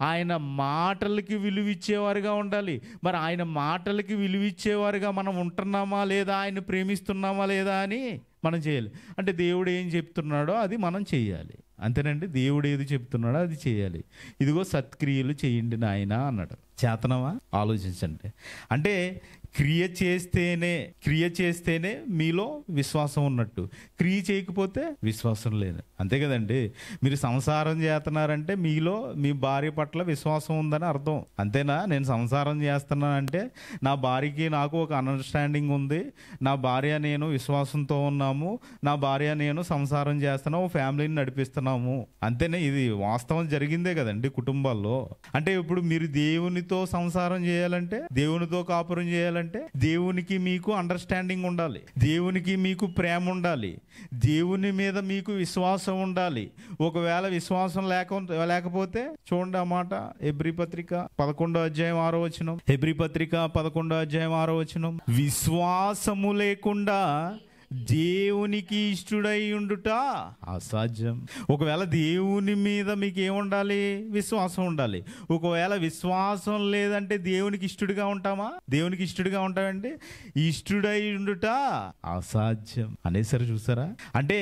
[SPEAKER 1] ఆయన మాటలకి విలువిచ్చేవారుగా ఉండాలి. మరి ఆయన మాటలకి విలువిచ్చేవారుగా మనం ఉంటున్నామా లేదా, ఆయన ప్రేమిస్తున్నామా లేదా అని మనం చేయాలి. అంటే దేవుడు ఏం చెప్తున్నాడో అది మనం చేయాలి, అంతేనండి. దేవుడు ఏది చెప్తున్నాడో అది చేయాలి. ఇదిగో సత్క్రియలు చేయండి నాయనా అన్నాడు. చేతనమా? ఆలోచించండి. అంటే క్రియ చేస్తేనే మీలో విశ్వాసం ఉన్నట్టు. క్రియ చేయకపోతే విశ్వాసం లేదు. అంతే కదండి. మీరు సంసారం చేస్తున్నారంటే మీలో మీ భార్య పట్ల విశ్వాసం ఉందని అర్థం. అంతేనా? నేను సంసారం చేస్తున్నానంటే నా భార్యకి నాకు ఒక అండర్స్టాండింగ్ ఉంది, నా భార్య నేను విశ్వాసంతో ఉన్నాము, నా భార్య నేను సంసారం చేస్తున్నాము, ఫ్యామిలీని నడిపిస్తున్నాము. అంతేనే? ఇది వాస్తవం జరిగిందే కదండి కుటుంబాల్లో. అంటే ఇప్పుడు మీరు దేవునితో సంసారం చేయాలంటే, దేవునితో కాపురం చేయాలంటే దేవునికి మీకు అండర్స్టాండింగ్ ఉండాలి, దేవునికి మీకు ప్రేమ ఉండాలి, దేవుని మీద మీకు విశ్వాసం ఉండాలి. ఒకవేళ విశ్వాసం లేకపోతే చూడండి ఆ మాట, హెబ్రీ పత్రిక 11:6. హెబ్రీ పత్రిక 11:6. విశ్వాసము లేకుండా దేవునికి ఇష్టడై ఉండుట అసాధ్యం. ఒకవేళ దేవుని మీద మీకు ఏముండాలి? విశ్వాసం ఉండాలి. ఒకవేళ విశ్వాసం లేదంటే దేవునికి ఇష్టడుగా ఉంటామా? దేవునికి ఇష్టడుగా ఉంటామండి? ఇష్టడై ఉండుట అసాధ్యం అనేసరి. చూసారా? అంటే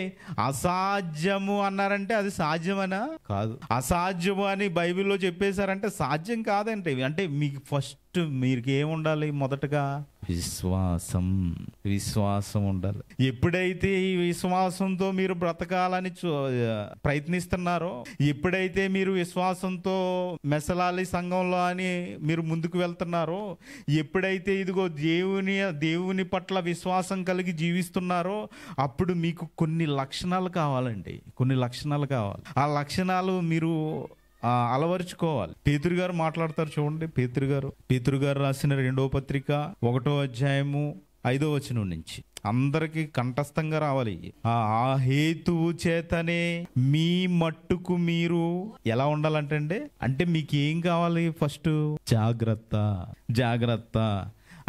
[SPEAKER 1] అసాధ్యము అన్నారంటే అది సాధ్యమనా? కాదు. అసాధ్యము అని బైబిల్లో చెప్పేశారంటే సాధ్యం కాదంటే. అంటే మీకు ఫస్ట్ మీకు ఏముండాలి? మొదటగా విశ్వాసం ఉండాలి. ఎప్పుడైతే ఈ విశ్వాసంతో మీరు బ్రతకాలని ప్రయత్నిస్తున్నారో, ఎప్పుడైతే మీరు విశ్వాసంతో మెసలాలి సంఘంలో అని మీరు ముందుకు వెళ్తున్నారో, ఎప్పుడైతే ఇదిగో దేవుని పట్ల విశ్వాసం కలిగి జీవిస్తున్నారో, అప్పుడు మీకు కొన్ని లక్షణాలు కావాలండి. కొన్ని లక్షణాలు కావాలి. ఆ లక్షణాలు మీరు అలవరుచుకోవాలి. పేతురు గారు మాట్లాడతారు చూడండి. పేతురు గారు రాసిన 2వ పత్రిక 1వ అధ్యాయము 5వ వచనం నుంచి అందరికి కంఠస్థంగా రావాలి. ఆ హేతువు చేతనే మీ మట్టుకు మీరు ఎలా ఉండాలంటే అంటే మీకు ఏం కావాలి? ఫస్ట్ జాగ్రత్త.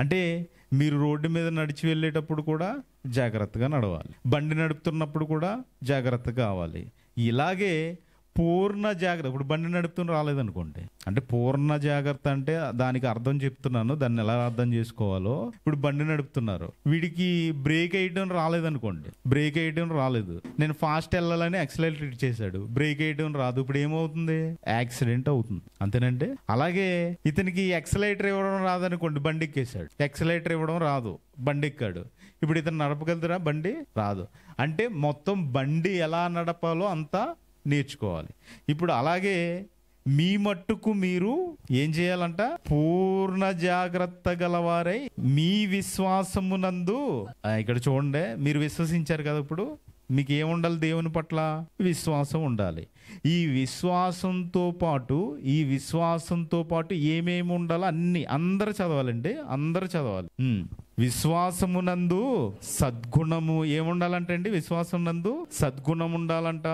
[SPEAKER 1] అంటే మీరు రోడ్డు మీద నడిచి వెళ్ళేటప్పుడు కూడా జాగ్రత్తగా నడవాలి, బండి నడుపుతున్నప్పుడు కూడా జాగ్రత్త కావాలి. ఇలాగే పూర్ణ జాగ్రత్త. ఇప్పుడు బండి నడుపుతూ రాలేదనుకోండి, అంటే పూర్ణ జాగ్రత్త అంటే దానికి అర్థం చెప్తున్నాను, దాన్ని ఎలా అర్థం చేసుకోవాలో. ఇప్పుడు బండి నడుపుతున్నారు, వీడికి బ్రేక్ వేయడం రాలేదనుకోండి, బ్రేక్ వేయడం రాలేదు, నేను ఫాస్ట్ వెళ్ళాలని యాక్సిలరేటర్ చేశాడు, బ్రేక్ వేయడం రాదు, ఇప్పుడు ఏమవుతుంది? యాక్సిడెంట్ అవుతుంది. అంతేనంటే అలాగే ఇతనికి యాక్సిలరేటర్ ఇవ్వడం రాదనుకోండి, బండి ఎక్కేశాడు, యాక్సిలరేటర్ ఇవ్వడం రాదు, బండి ఎక్కాడు, ఇప్పుడు ఇతను నడపగలుగుతారా? బండి రాదు. అంటే మొత్తం బండి ఎలా నడపాలో అంతా నేర్చుకోవాలి. ఇప్పుడు అలాగే మీ మట్టుకు మీరు ఏం చేయాలంట? పూర్ణ జాగ్రత్త గలవారై మీ విశ్వాసమునందు, ఇక్కడ చూడండి, మీరు విశ్వసించారు కదా, ఇప్పుడు మీకు ఏముండాలి? దేవుని పట్ల విశ్వాసం ఉండాలి. ఈ విశ్వాసంతో పాటు ఏమేమి ఉండాలో అందరూ చదవాలండి, అందరూ చదవాలి. విశ్వాసమునందు సద్గుణము ఏముండాలంటే అండి? విశ్వాసం నందు సద్గుణం ఉండాలంట.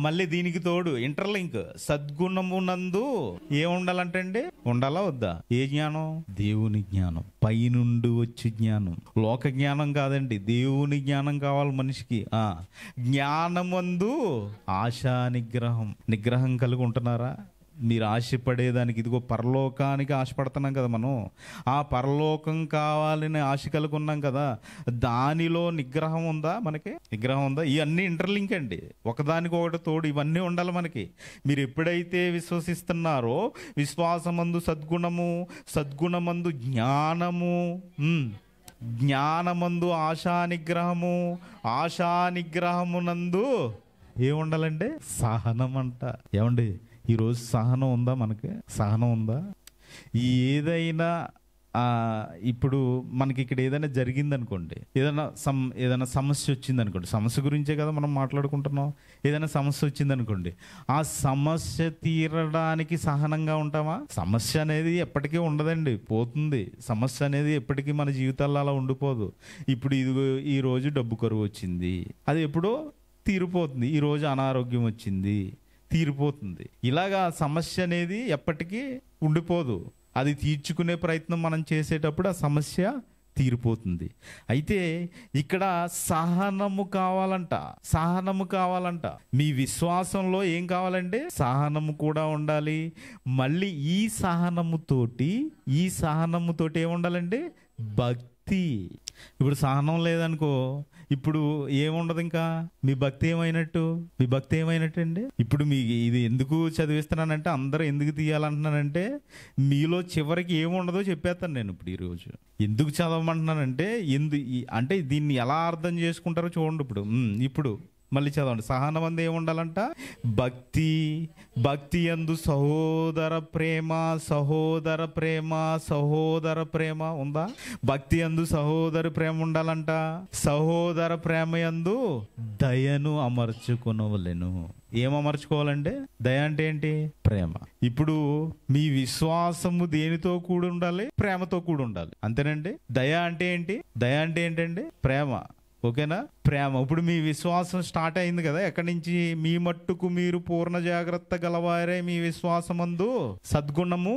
[SPEAKER 1] మళ్ళీ దీనికి తోడు ఇంటర్లింక్, సద్గుణమునందు ఏముండాలంటే అండి? ఉండాలా వద్దా? ఏ జ్ఞానం? దేవుని జ్ఞానం, పైనుండి వచ్చే జ్ఞానం, లోక జ్ఞానం కాదండి, దేవుని జ్ఞానం కావాలి మనిషికి. జ్ఞానమందు ఆశా నిగ్రహం కలిగి ఉంటున్నారా? మీరు ఆశపడేదానికి, ఇదిగో పరలోకానికి ఆశపడుతున్నాం కదా మనం, ఆ పరలోకం కావాలని ఆశ కలిగి ఉన్నాం కదా, దానిలో నిగ్రహం ఉందా? మనకి నిగ్రహం ఉందా? ఇవన్నీ ఇంటర్లింక్ అండి, ఒకదానికొకటి తోడు, ఇవన్నీ ఉండాలి మనకి. మీరు ఎప్పుడైతే విశ్వసిస్తున్నారో, విశ్వాసమందు సద్గుణము, సద్గుణమందు జ్ఞానమందు ఆశానిగ్రహమునందు ఏముండాలంటే సహనం అంట. ఏమండి, ఈరోజు సహనం ఉందా? మనకి సహనం ఉందా? ఏదైనా ఇప్పుడు మనకి ఇక్కడ ఏదైనా జరిగిందనుకోండి, ఏదైనా సమస్య వచ్చిందనుకోండి, సమస్య గురించే కదా మనం మాట్లాడుకుంటున్నాం. ఏదైనా సమస్య వచ్చిందనుకోండి, ఆ సమస్య తీరడానికి సహనంగా ఉంటామా? సమస్య అనేది ఎప్పటికీ ఉండదండి, పోతుంది. సమస్య అనేది ఎప్పటికీ మన జీవితాల్లో అలా ఉండిపోదు. ఇప్పుడు ఇదిగో ఈరోజు డబ్బు కరువు వచ్చింది, అది ఎప్పుడో తీరిపోతుంది. ఈరోజు అనారోగ్యం వచ్చింది, తీరిపోతుంది. ఇలాగా సమస్య అనేది ఎప్పటికీ ఉండిపోదు. అది తీర్చుకునే ప్రయత్నం మనం చేసేటప్పుడు ఆ సమస్య తీరిపోతుంది. అయితే ఇక్కడ సహనము కావాలంట. మీ విశ్వాసంలో ఏం కావాలంటే సహనము కూడా ఉండాలి. మళ్ళీ ఈ సహనముతోటి ఏముండాలంటే భక్తి. ఇప్పుడు సహనం లేదనుకో, ఇప్పుడు ఏముండదు, ఇంకా మీ భక్తి ఏమైనట్టు? మీ భక్తి ఏమైనట్టు అండి? ఇప్పుడు మీ ఇది ఎందుకు చదివిస్తున్నానంటే, అందరూ ఎందుకు తీయాలంటున్నానంటే, మీలో చివరికి ఏముండదో చెప్పేస్తాను నేను ఇప్పుడు ఈరోజు. ఎందుకు చదవమంటున్నానంటే, అంటే దీన్ని ఎలా అర్థం చేసుకుంటారో చూడండి. ఇప్పుడు మళ్ళీ చదవండి. సహనం అందు ఏముండాలంట? భక్తి యందు సహోదర ప్రేమ ఉందా? భక్తి యందు సహోదర ప్రేమ ఉండాలంట. సహోదర ప్రేమ యందు దయను అమర్చుకొనవలెను. ఏం అమర్చుకోవాలంటే? దయ అంటే ఏంటి? ప్రేమ. ఇప్పుడు మీ విశ్వాసము దేనితో కూడి ఉండాలి? ప్రేమతో కూడి ఉండాలి. అంతేనండి. దయ అంటే ఏంటి? దయ అంటే ఏంటండి? ప్రేమ. ఓకేనా? ప్రేమ. ఇప్పుడు మీ విశ్వాసం స్టార్ట్ అయింది కదా, ఎక్కడి నుంచి? మీ మట్టుకు మీరు పూర్ణ జాగ్రత్త గలవారే మీ విశ్వాసమందు సద్గుణం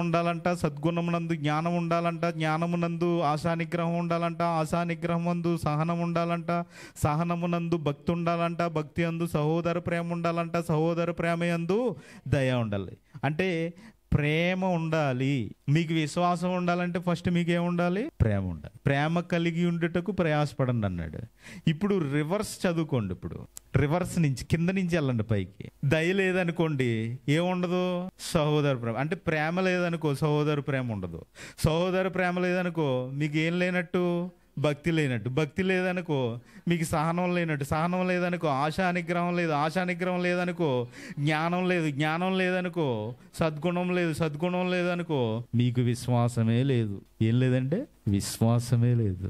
[SPEAKER 1] ఉండాలంట. సద్గుణమునందు జ్ఞానం ఉండాలంట. జ్ఞానమునందు ఆశానిగ్రహం ఉండాలంట. ఆశానిగ్రహమందు సహనం ఉండాలంట. సహనమునందు భక్తి ఉండాలంట. భక్తి అందు సహోదర ప్రేమ ఉండాలంట. సహోదర ప్రేమ యందు దయ ఉండాలి. అంటే ప్రేమ ఉండాలి. మీకు విశ్వాసం ఉండాలంటే ఫస్ట్ మీకేముండాలి? ప్రేమ ఉండాలి. ప్రేమ కలిగి ఉండుటకు ప్రయాసపడండి అన్నాడు. ఇప్పుడు రివర్స్ చదువుకోండి. ఇప్పుడు రివర్స్ నుంచి కింద నుంచి వెళ్ళండి పైకి. దయ లేదనుకోండి, ఏముండదు? సహోదర ప్రేమ. అంటే ప్రేమ లేదనుకో, సహోదర ప్రేమ ఉండదు. సహోదర ప్రేమ లేదనుకో, మీకు ఏం లేనట్టు? భక్తి లేనట్టు. భక్తి లేదనుకో, మీకు సహనం లేనట్టు. సహనం లేదనుకో, ఆశానిగ్రహం లేదు. ఆశానిగ్రహం లేదనుకో, జ్ఞానం లేదు. జ్ఞానం లేదనుకో, సద్గుణం లేదు. సద్గుణం లేదనుకో, మీకు విశ్వాసమే లేదు. ఏం లేదంటే విశ్వాసమే లేదు.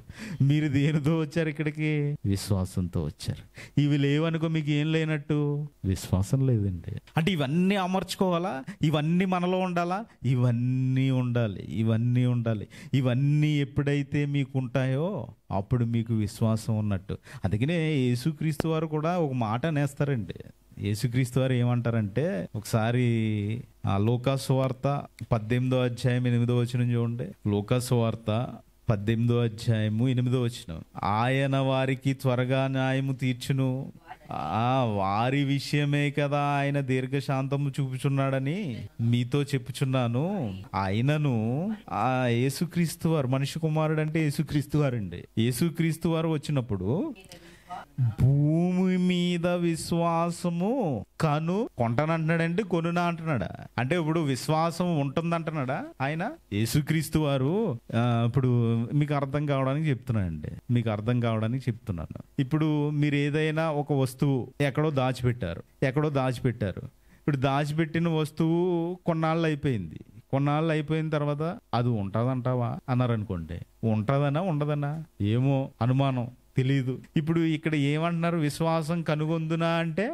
[SPEAKER 1] మీరు దేనితో వచ్చారు ఇక్కడికి? విశ్వాసంతో వచ్చారు. ఇవి లేవనుకో, మీకు ఏం లేనట్టు? విశ్వాసం లేదండి. అంటే ఇవన్నీ అమర్చుకోవాలా? ఇవన్నీ మనలో ఉండాలా? ఇవన్నీ ఉండాలి. ఇవన్నీ ఉండాలి. ఇవన్నీ ఎప్పుడైతే మీకు ఉంటాయో అప్పుడు మీకు విశ్వాసం ఉన్నట్టు. అందుకనే యేసుక్రీస్తు వారు కూడా ఒక మాట అనేస్తారండి. యేసుక్రీస్తు వారు ఏమంటారంటే, ఒకసారి లోకాసు వార్త 18వ అధ్యాయం 8వ వచనం చూడండి. లోకాసు వార్త 18వ అధ్యాయము 8వ వచనం. ఆయన వారికి త్వరగా న్యాయము తీర్చును, వారి విషయమే కదా ఆయన దీర్ఘశాంతము చూపుచున్నాడని మీతో చెప్పుచున్నాను. ఆయనను ఆ యేసుక్రీస్తు వారు, మనిషి కుమారుడు అంటే యేసుక్రీస్తు వారండి. యేసుక్రీస్తు వారు వచ్చినప్పుడు భూమి మీద విశ్వాసము కొంటానంటున్నాడండి, కొనునా అంటున్నాడా? అంటే ఇప్పుడు విశ్వాసం ఉంటుందంటున్నాడా ఆయన? యేసుక్రీస్తు వారు ఇప్పుడు మీకు అర్థం కావడానికి చెప్తున్నానండి. మీకు అర్థం కావడానికి చెప్తున్నాను. ఇప్పుడు మీరు ఏదైనా ఒక వస్తువు ఎక్కడో దాచిపెట్టారు. ఇప్పుడు దాచిపెట్టిన వస్తువు కొన్నాళ్ళు అయిపోయిన తర్వాత అది ఉంటుందంటావా అన్నారనుకోండి. ఉంటుందనా ఉండదనా? ఏమో, అనుమానం, తెలీదు. ఇప్పుడు ఇక్కడ ఏమంటున్నారు? విశ్వాసం కనుగొందునా అంటే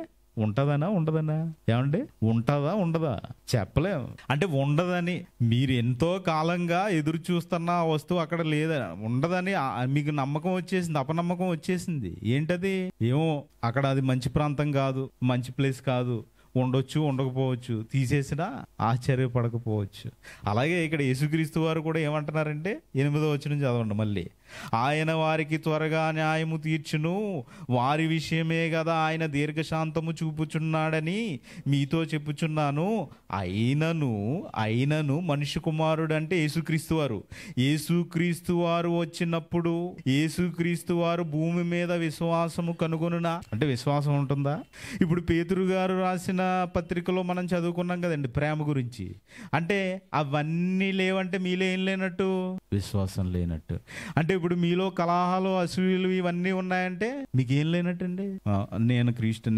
[SPEAKER 1] ఉంటదనా ఉండదనా? ఏమండి, ఉంటదా ఉండదా? చెప్పలేము. అంటే ఉండదని మీరు ఎంతో కాలంగా ఎదురు చూస్తున్న ఆ వస్తువు అక్కడ లేదా, ఉండదని మీకు నమ్మకం వచ్చేసింది, అపనమ్మకం వచ్చేసింది. ఏంటది? ఏమో, అక్కడ అది మంచి ప్రాంతం కాదు, మంచి ప్లేస్ కాదు, ఉండొచ్చు ఉండకపోవచ్చు, తీసేసినా ఆశ్చర్యపడకపోవచ్చు. అలాగే ఇక్కడ యేసుక్రీస్తు వారు కూడా ఏమంటున్నారంటే 8వ వచనం చదవండి మళ్ళీ. ఆయన వారికి త్వరగా న్యాయము తీర్చును, వారి విషయమే కదా ఆయన దీర్ఘశాంతము చూపుచున్నాడని మీతో చెప్పుచున్నాను. అయినను మనిషి కుమారుడు అంటే యేసుక్రీస్తు వారు వచ్చినప్పుడు యేసుక్రీస్తు వారు భూమి మీద విశ్వాసము కనుగొనునా అంటే విశ్వాసం ఉంటుందా? ఇప్పుడు పేతురు గారు రాసిన పత్రికలో మనం చదువుకున్నాం కదండి ప్రేమ గురించి. అంటే అవన్నీ లేవంటే మీలో ఏం లేనట్టు? విశ్వాసం లేనట్టు. అంటే ఇప్పుడు మీలో కలహాలు, అసూయలు ఇవన్నీ ఉన్నాయంటే మీకు ఏం లేనట్టండి.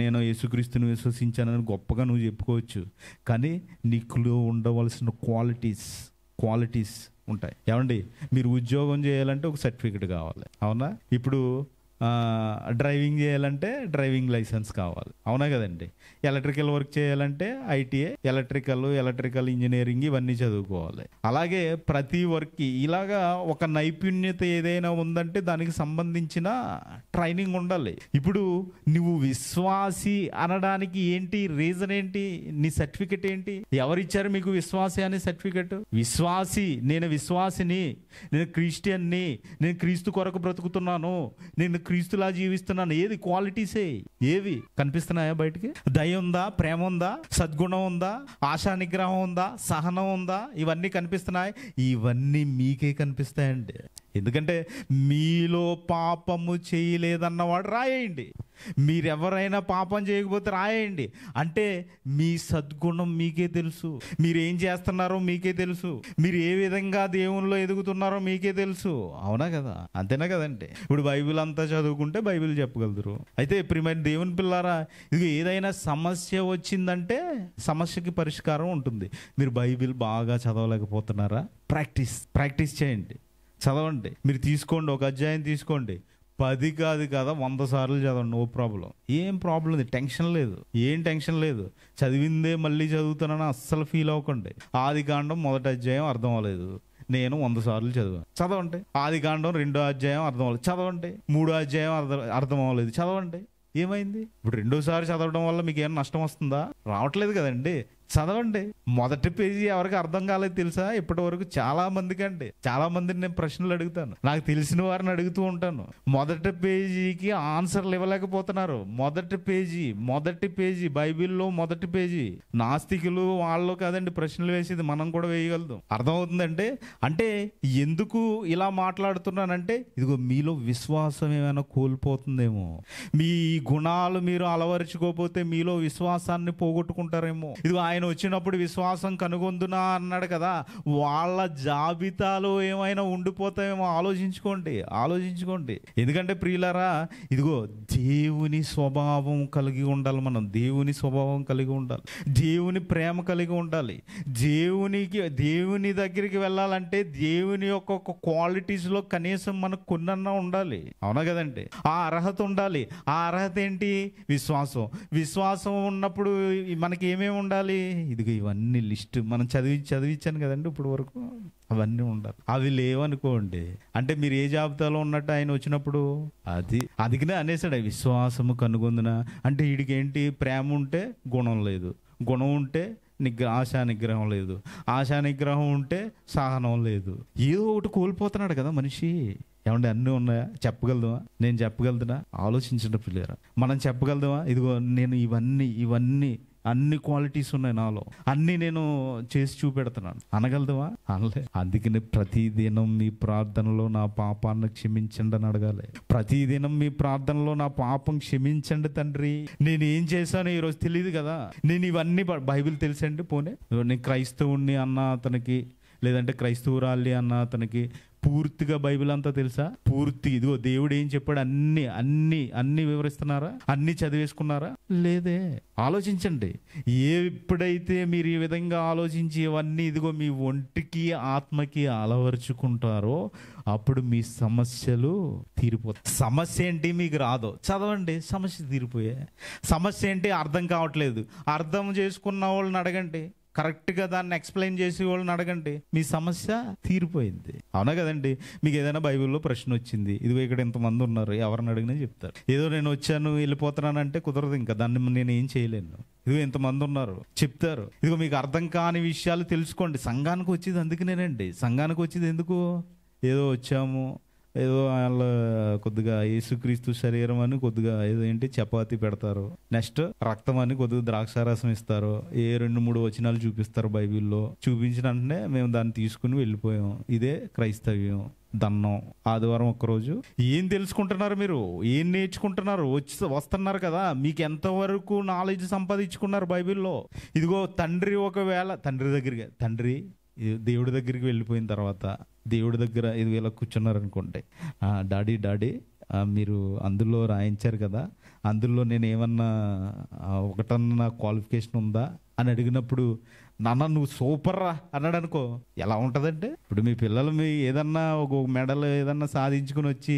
[SPEAKER 1] నేను యేసుక్రీస్తుని విశ్వసించానని గొప్పగా నువ్వు చెప్పుకోవచ్చు, కానీ నీకులో ఉండవలసిన క్వాలిటీస్ ఉంటాయి. ఏమండి, మీరు ఉద్యోగం చేయాలంటే ఒక సర్టిఫికెట్ కావాలి, అవునా? ఇప్పుడు డ్రైవింగ్ చేయాలంటే డ్రైవింగ్ లైసెన్స్ కావాలి, అవునా కదండి? ఎలక్ట్రికల్ వర్క్ చేయాలంటే ఐటీఐ, ఎలక్ట్రికల్ ఇంజనీరింగ్ ఇవన్నీ చదువుకోవాలి. అలాగే ప్రతి వర్క్కి ఇలాగా ఒక నైపుణ్యత ఏదైనా ఉందంటే దానికి సంబంధించిన ట్రైనింగ్ ఉండాలి. ఇప్పుడు నువ్వు విశ్వాసి అనడానికి ఏంటి రీజన్ ఏంటి? నీ సర్టిఫికెట్ ఏంటి? ఎవరిచ్చారు మీకు విశ్వాసి అనే సర్టిఫికెట్? విశ్వాసి, నేను విశ్వాసిని, నేను క్రిస్టియన్ని, నేను క్రీస్తు కొరకు బ్రతుకుతున్నాను, నేను క్రీస్తులా జీవిస్తున్నాను. ఏది క్వాలిటీసే? ఏవి కనిపిస్తున్నాయా బయటికి? దయ ఉందా? ప్రేమ ఉందా? సద్గుణం ఉందా? ఆశా నిగ్రహం ఉందా? సహనం ఉందా? ఇవన్నీ కనిపిస్తున్నాయి. ఇవన్నీ మీకే కనిపిస్తాయండి. ఎందుకంటే మీలో పాపము చేయలేదన్నవాడు రాయేయండి. మీరెవరైనా పాపం చేయకపోతే రాయేయండి. అంటే మీ సద్గుణం మీకే తెలుసు, మీరు ఏం చేస్తున్నారో మీకే తెలుసు, మీరు ఏ విధంగా దేవునిలో ఎదుగుతున్నారో మీకే తెలుసు. అవునా కదా? అంతేనా కదండి? ఇప్పుడు బైబిల్ అంతా చదువుకుంటే బైబిల్ చెప్పగలుగుతారు. అయితే ప్రియమైన దేవుని పిల్లారా, ఇది ఏదైనా సమస్య వచ్చిందంటే సమస్యకి పరిష్కారం ఉంటుంది. మీరు బైబిల్ బాగా చదవలేకపోతున్నారా? ప్రాక్టీస్ చేయండి, చదవండి. మీరు తీసుకోండి, ఒక అధ్యాయం తీసుకోండి, 10 కాదు కదా 100 సార్లు చదవండి, నో ప్రాబ్లం. ఏం ప్రాబ్లం లేదు, టెన్షన్ లేదు, ఏం టెన్షన్ లేదు. చదివిందే మళ్ళీ చదువుతానని అస్సలు ఫీల్ అవ్వకండి. ఆదికాండం 1వ అధ్యాయం అర్థం అవ్వలేదు, నేను 100 సార్లు చదవండి. ఆదికాండం 2వ అధ్యాయం అర్థం అవ్వలేదు, చదవండి. 3వ అధ్యాయం అర్థం అవ్వలేదు, చదవండి. ఏమైంది? ఇప్పుడు 2సారి చదవడం వల్ల మీకు ఏమైనా నష్టం వస్తుందా? రావట్లేదు కదండి. చదవండి. మొదటి పేజీ ఎవరికి అర్థం కాలేదు తెలుసా? ఇప్పటి వరకు చాలా మందిని నేను ప్రశ్నలు అడుగుతాను, నాకు తెలిసిన వారిని అడుగుతూ ఉంటాను. మొదటి పేజీకి ఆన్సర్లు ఇవ్వలేకపోతున్నారు. మొదటి పేజీ బైబిల్లో మొదటి పేజీ. నాస్తికులు వాళ్ళు కాదండి ప్రశ్నలు వేసేది, మనం కూడా వేయగలుగుతాం. అర్థమవుతుందంటే అంటే ఎందుకు ఇలా మాట్లాడుతున్నానంటే, ఇదిగో మీలో విశ్వాసం ఏమైనా కోల్పోతుందేమో, మీ గుణాలు మీరు అలవరుచుకోకపోతే మీలో విశ్వాసాన్ని పోగొట్టుకుంటారేమో. ఇదిగో ఆయన వచ్చినప్పుడు విశ్వాసం కనుగొందునా అన్నాడు కదా, వాళ్ళ జాబితాలో ఏమైనా ఉండిపోతాయేమో. ఆలోచించుకోండి. ఎందుకంటే ప్రియులారా, ఇదిగో దేవుని స్వభావం కలిగి ఉండాలి. మనం దేవుని స్వభావం కలిగి ఉండాలి, దేవుని ప్రేమ కలిగి ఉండాలి. దేవుని దగ్గరికి వెళ్ళాలంటే దేవుని యొక్క క్వాలిటీస్లో కనీసం మనకు కొన్నన్నా ఉండాలి. అవునా కదండి? ఆ అర్హత ఉండాలి. ఆ అర్హత ఏంటి? విశ్వాసం ఉన్నప్పుడు మనకి ఏమేమి ఉండాలి? ఇదిగో ఇవన్నీ లిస్ట్ మనం చదివించాను కదండి ఇప్పుడు వరకు, అవన్నీ ఉండాలి. అవి లేవనుకోండి అంటే మీరు ఏ జాబితాలో ఉన్నట్టు ఆయన వచ్చినప్పుడు అదిగినే అనేసాడు, విశ్వాసము కనుగొందున. అంటే వీడికి ఏంటి? ప్రేమ ఉంటే గుణం లేదు, గుణం ఉంటే ఆశా నిగ్రహం లేదు, ఆశా నిగ్రహం ఉంటే సహనం లేదు. ఏదో ఒకటి కోల్పోతున్నాడు కదా మనిషి. ఏమంటే అన్నీ ఉన్నాయా? చెప్పగలదువా? నేను చెప్పగలుగుతున్నా? ఆలోచించిన పిల్లరా, మనం చెప్పగలదువా? ఇదిగో నేను ఇవన్నీ అన్ని క్వాలిటీస్ ఉన్నాయి నాలో, అన్ని నేను చేసి చూపెడుతున్నాను అనగలదువా? అనలే. అందుకని ప్రతిదినం మీ ప్రార్థనలో నా పాపాన్ని క్షమించండి అని అడగాలి. ప్రతిదినం మీ ప్రార్థనలో నా పాపం క్షమించండి తండ్రి. నేను ఏం చేశానో ఈరోజు తెలియదు కదా, నేను ఇవన్నీ బైబిల్ తెలుసండి. పోనీ నేను క్రైస్తవుణ్ణి అన్న అతనికి, లేదంటే క్రైస్తవురాలి అన్న అతనికి పూర్తిగా బైబిల్ అంతా తెలుసా? ఇదిగో దేవుడు ఏం చెప్పాడు అన్ని వివరిస్తున్నారా? అన్ని చదివేసుకున్నారా? లేదే. ఆలోచించండి. ఎప్పుడైతే మీరు ఈ విధంగా ఆలోచించి ఇవన్నీ ఇదిగో మీ ఒంటికి ఆత్మకి అలవరుచుకుంటారో అప్పుడు మీ సమస్యలు తీరిపోతాయి. సమస్య ఏంటి మీకు రాదో చదవండి, సమస్య తీరిపోయే. సమస్య ఏంటి అర్థం కావట్లేదు, అర్థం చేసుకున్న వాళ్ళని అడగండి, కరెక్ట్గా దాన్ని ఎక్స్ప్లెయిన్ చేసి వాళ్ళని అడగండి, మీ సమస్య తీరిపోయింది. అవునా కదండి? మీకు ఏదైనా బైబిల్లో ప్రశ్న వచ్చింది, ఇదిగో ఇక్కడ ఇంతమంది ఉన్నారు, ఎవరిని అడిగినా చెప్తారు. ఏదో నేను వచ్చాను వెళ్ళిపోతున్నానంటే కుదరదు, ఇంకా దాన్ని నేను ఏం చేయలేను. ఇదిగో ఇంతమంది ఉన్నారు చెప్తారు. ఇదిగో మీకు అర్థం కాని విషయాలు తెలుసుకోండి. సంఘానికి వచ్చేది అందుకనేనండి. సంఘానికి వచ్చేది ఎందుకు? ఏదో వచ్చాము, ఏదో వాళ్ళ కొద్దిగా యేసుక్రీస్తు శరీరం అని కొద్దిగా ఏదో ఏంటి చపాతీ పెడతారు, నెక్స్ట్ రక్తం అని కొద్దిగా ద్రాక్షారసం ఇస్తారు, 2-3 వచనాలు చూపిస్తారు బైబిల్లో. చూపించిన వెంటనే మేము దాన్ని తీసుకుని వెళ్ళిపోయాం. ఇదే క్రైస్తవ్యం. దన్నం. ఆదివారం ఒక్కరోజు ఏం తెలుసుకుంటున్నారు? మీరు ఏం నేర్చుకుంటున్నారు? వస్తున్నారు కదా, మీకు ఎంతవరకు నాలెడ్జ్ సంపాదించుకున్నారు బైబిల్లో? ఇదిగో తండ్రి దేవుడి దగ్గరికి వెళ్ళిపోయిన తర్వాత దేవుడి దగ్గర ఇది ఇలా కూర్చున్నారనుకోండి, డాడీ మీరు అందులో రాయించారు కదా, అందులో నేను ఏమన్నా ఒకటన్నా క్వాలిఫికేషన్ ఉందా అని అడిగినప్పుడు, నాన్న నువ్వు సూపర్ రా అన్నాడు అనుకో, ఎలా ఉంటుందంటే, ఇప్పుడు మీ పిల్లలు ఏదన్నా ఒక మెడల్ ఏదన్నా సాధించుకుని వచ్చి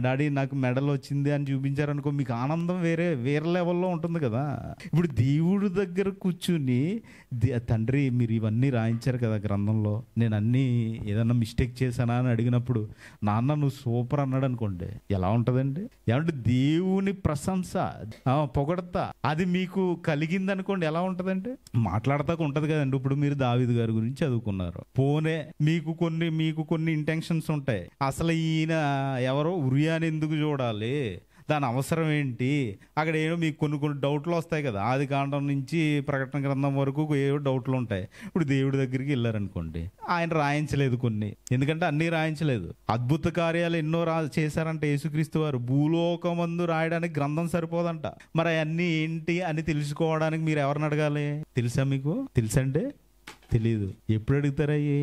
[SPEAKER 1] డాడీ నాకు మెడల్ వచ్చింది అని చూపించారనుకో, మీకు ఆనందం వేరే లెవెల్లో ఉంటుంది కదా. ఇప్పుడు దేవుడి దగ్గర కూర్చుని తండ్రి మీరు ఇవన్నీ రాయించారు కదా గ్రంథంలో, నేను అన్నీ ఏదన్నా మిస్టేక్ చేశానా అని అడిగినప్పుడు నాన్న నువ్వు సూపర్ అన్నాడు అనుకోండి, ఎలా ఉంటుందండి? ఏమంటే దేవుని ప్రశంస, పొగడతా అది మీకు కలిగింది అనుకోండి, ఎలా ఉంటుందంటే మాట్లాడతాకు ఉంటుంది కదండి. ఇప్పుడు మీరు దావీదు గారి గురించి చదువుకున్నారు, పోనే మీకు కొన్ని ఇంటెన్షన్స్ ఉంటాయి. అసలు ఈయన ఎవరో ఉరియాని ఎందుకు చూడాలి, దాని అవసరం ఏంటి, అక్కడ ఏమో మీకు కొన్ని డౌట్లు వస్తాయి కదా. ఆది కాండం నుంచి ప్రకటన గ్రంథం వరకు ఏవో డౌట్లు ఉంటాయి. ఇప్పుడు దేవుడి దగ్గరికి వెళ్ళారనుకోండి, ఆయన రాయించలేదు కొన్ని, ఎందుకంటే అన్నీ రాయించలేదు. అద్భుత కార్యాలు ఎన్నో చేశారంట యేసుక్రీస్తు వారు. భూలోకమందు రాయడానికి గ్రంథం సరిపోదంట. మరి అవన్నీ ఏంటి అని తెలుసుకోవడానికి మీరు ఎవరిని అడగాలి? తెలుసా మీకు? తెలుసంటే తెలీదు. ఎప్పుడు అడుగుతారయ్యి?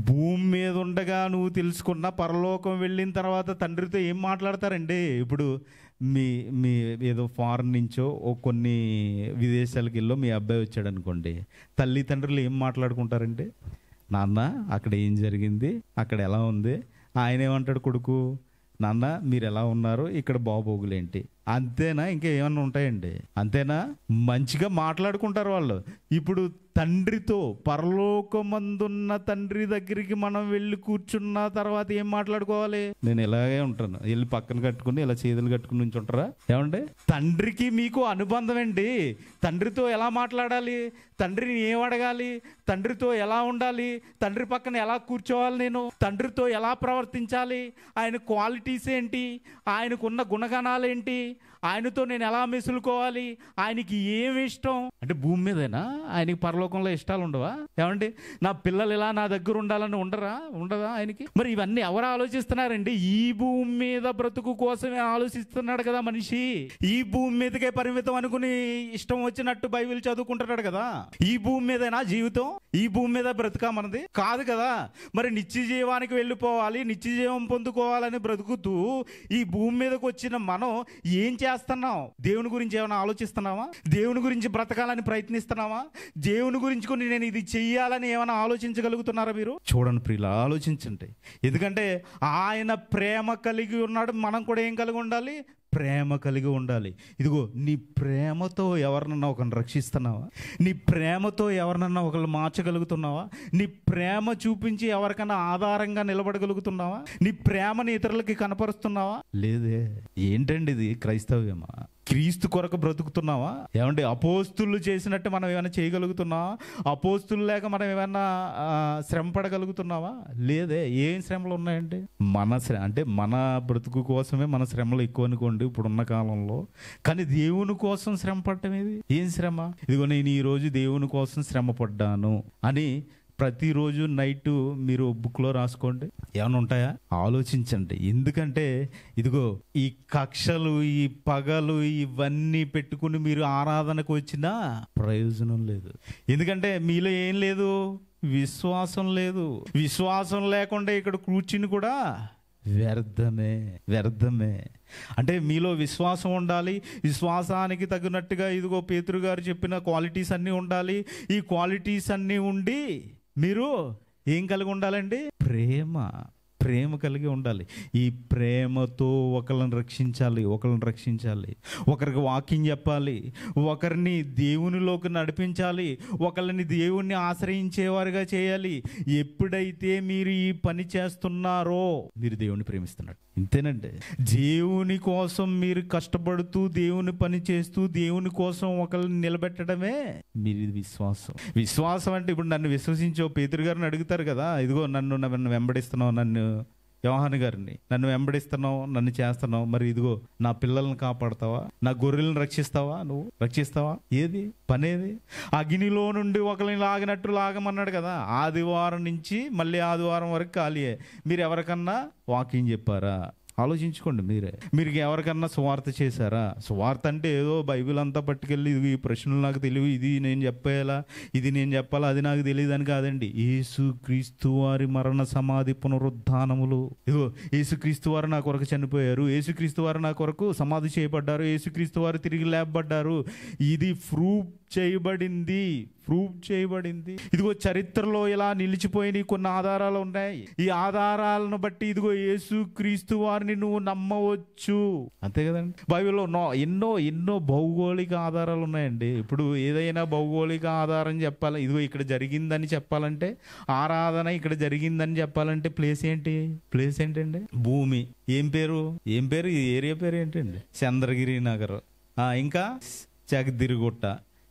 [SPEAKER 1] భూమి మీద ఉండగా నువ్వు తెలుసుకున్న పరలోకం వెళ్ళిన తర్వాత తండ్రితో ఏం మాట్లాడతారండి? ఇప్పుడు మీ మీ ఏదో ఫారెన్ నుంచో కొన్ని విదేశాలకు వెళ్ళో మీ అబ్బాయి వచ్చాడు అనుకోండి, తల్లిదండ్రులు ఏం మాట్లాడుకుంటారంటే, నాన్న అక్కడ ఏం జరిగింది, అక్కడ ఎలా ఉంది. ఆయన ఏమంటాడు కొడుకు, నాన్న మీరు ఎలా ఉన్నారు, ఇక్కడ బాగోగులేంటి. అంతేనా? ఇంకా ఏమన్నా ఉంటాయండి? అంతేనా? మంచిగా మాట్లాడుకుంటారు వాళ్ళు. ఇప్పుడు తండ్రితో, పరలోకమందున్న తండ్రి దగ్గరికి మనం వెళ్ళి కూర్చున్న తర్వాత ఏం మాట్లాడుకోవాలి? నేను ఇలాగే ఉంటాను, వెళ్ళి పక్కన కట్టుకుని ఇలా చేతులు కట్టుకుని నుంచి ఉంటారా ఏమండి? తండ్రికి మీకు అనుబంధం అండి. తండ్రితో ఎలా మాట్లాడాలి, తండ్రిని ఏం అడగాలి, తండ్రితో ఎలా ఉండాలి, తండ్రి పక్కన ఎలా కూర్చోవాలి, నేను తండ్రితో ఎలా ప్రవర్తించాలి, ఆయన క్వాలిటీస్ ఏంటి, ఆయనకున్న గుణగణాలు ఏంటి, ఆయనతో నేను ఎలా మెసులుకోవాలి, ఆయనకి ఏమి ఇష్టం. అంటే భూమి మీదేనా ఆయనకి పరలోకంలో ఇష్టాలు ఉండవా ఏమండి? నా పిల్లలు ఇలా నా దగ్గర ఉండాలని ఉండదా ఆయనకి? మరి ఇవన్నీ ఎవరు ఆలోచిస్తున్నారండి? ఈ భూమి మీద బ్రతుకు కోసమే ఆలోచిస్తున్నాడు కదా మనిషి. ఈ భూమి మీదకే పరిమితం అనుకుని ఇష్టం వచ్చినట్టు బైబిల్ చదువుకుంటున్నాడు కదా. ఈ భూమి మీదేనా జీవితం? ఈ భూమి మీద బ్రతుకా మనది? కాదు కదా. మరి నిత్య జీవానికి వెళ్ళిపోవాలి, నిత్య జీవం పొందుకోవాలని బ్రతుకుతూ ఈ భూమి మీదకి వచ్చిన మనం ఏం చేస్తున్నాం? దేవుని గురించి ఏమైనా ఆలోచిస్తున్నావా? దేవుని గురించి బ్రతకాలని ప్రయత్నిస్తున్నావా? దేవుని గురించి కొన్ని నేను ఇది చెయ్యాలని ఏమైనా ఆలోచించగలుగుతున్నారా మీరు? చూడండి ప్రియులా, ఆలోచించండి. ఎందుకంటే ఆయన ప్రేమ కలిగి ఉన్నాడు, మనం కూడా ఏం కలిగి ఉండాలి? ప్రేమ కలిగి ఉండాలి. ఇదిగో నీ ప్రేమతో ఎవరినన్నా ఒకరిని రక్షిస్తున్నావా? నీ ప్రేమతో ఎవరినన్నా ఒకళ్ళు మార్చగలుగుతున్నావా? నీ ప్రేమ చూపించి ఎవరికైనా ఆధారంగా నిలబడగలుగుతున్నావా? నీ ప్రేమని ఇతరులకి కనపరుస్తున్నావా? లేదే. ఏంటండి ఇది? క్రైస్తవ్యమా? క్రీస్తు కొరకు బ్రతుకుతున్నావా ఏమంటే? అపోస్తులు చేసినట్టు మనం ఏమైనా చేయగలుగుతున్నావా? అపోస్తులు లేక మనం ఏమైనా శ్రమ పడగలుగుతున్నావా? లేదే. ఏం శ్రమలు ఉన్నాయండి? అంటే మన బ్రతుకు కోసమే మన శ్రమలు ఎక్కువ అనుకోండి ఇప్పుడున్న కాలంలో. కానీ దేవుని కోసం శ్రమ పడటం ఏం శ్రమ? ఇదిగో నేను ఈరోజు దేవుని కోసం శ్రమ పడ్డాను అని ప్రతిరోజు నైట్ మీరు బుక్లో రాసుకోండి. ఏమైనా ఉంటాయా? ఆలోచించండి. ఎందుకంటే ఇదిగో ఈ కక్షలు, ఈ పగలు ఇవన్నీ పెట్టుకుని మీరు ఆరాధనకు వచ్చినా ప్రయోజనం లేదు. ఎందుకంటే మీలో ఏం లేదు? విశ్వాసం లేదు. విశ్వాసం లేకుండా ఇక్కడ కూర్చుని కూడా వ్యర్థమే. అంటే మీలో విశ్వాసం ఉండాలి. విశ్వాసానికి తగినట్టుగా ఇదిగో పేతురు గారు చెప్పిన క్వాలిటీస్ అన్నీ ఉండాలి. ఈ క్వాలిటీస్ అన్నీ ఉండి మీరు ఏం కలిగి ఉండాలండి? ప్రేమ కలిగి ఉండాలి. ఈ ప్రేమతో ఒకరిని రక్షించాలి, ఒకరికి వాక్యం చెప్పాలి, ఒకరిని దేవునిలోకి నడిపించాలి, ఒకరిని దేవుణ్ణి ఆశ్రయించేవారుగా చేయాలి. ఎప్పుడైతే మీరు ఈ పని చేస్తున్నారో మీరు దేవుని ప్రేమిస్తున్నారు. ఇంతేనండి. దేవుని కోసం మీరు కష్టపడుతూ, దేవుని పని చేస్తూ, దేవుని కోసం ఒకరిని నిలబెట్టడమే మీరు విశ్వాసం అంటే ఇప్పుడు నన్ను విశ్వసించో పేతురు గారిని అడుగుతారు కదా, ఇదిగో నన్ను వెంబడిస్తున్నావు, నన్ను యోహాను గారిని నన్ను వెంబడిస్తున్నావు, నన్ను చేస్తున్నావు, మరి ఇదిగో నా పిల్లల్ని కాపాడతావా? నా గొర్రెలను నువ్వు రక్షిస్తావా? ఏది పనేది? అగ్నిలో నుండి ఒకరిని లాగినట్టు లాగమన్నాడు కదా. ఆదివారం నుంచి మళ్ళీ ఆదివారం వరకు ఖాళీయే. మీరు ఎవరికన్నా వాకింగ్ చెప్పారా? ఆలోచించుకోండి. మీరు ఎవరికన్నా సువార్త చేశారా? సువార్త అంటే ఏదో బైబిల్ అంతా పట్టుకెళ్ళి ఈ ప్రశ్నలు నాకు తెలియదు, ఇది నేను చెప్పేలా, ఇది నేను చెప్పాలా, అది నాకు తెలియదు అని కాదండి. యేసుక్రీస్తు వారి మరణ సమాధి పునరుద్ధానములు. ఇదిగో యేసుక్రీస్తు వారు నా కొరకు చనిపోయారు, యేసుక్రీస్తు వారు నా కొరకు సమాధి చేయబడ్డారు, యేసుక్రీస్తు వారు తిరిగి లేపబడ్డారు. ఇది ప్రూవ్ చేయబడింది. ఇదిగో చరిత్రలో ఇలా నిలిచిపోయిన కొన్ని ఆధారాలు ఉన్నాయి. ఈ ఆధారాలను బట్టి ఇదిగో యేసుక్రీస్తు వారిని నువ్వు నమ్మవచ్చు. అంతే కదండి. బైబిల్లో ఎన్నో భౌగోళిక ఆధారాలు ఉన్నాయండి. ఇప్పుడు ఏదైనా భౌగోళిక ఆధారం చెప్పాలి, ఇదిగో ఇక్కడ జరిగిందని చెప్పాలంటే, ఆరాధన ఇక్కడ జరిగిందని చెప్పాలంటే ప్లేస్ ఏంటండి? భూమి. ఏం పేరు? ఈ ఏరియా పేరు ఏంటండి? చంద్రగిరి నగర్. ఇంకా Jagadgirigutta,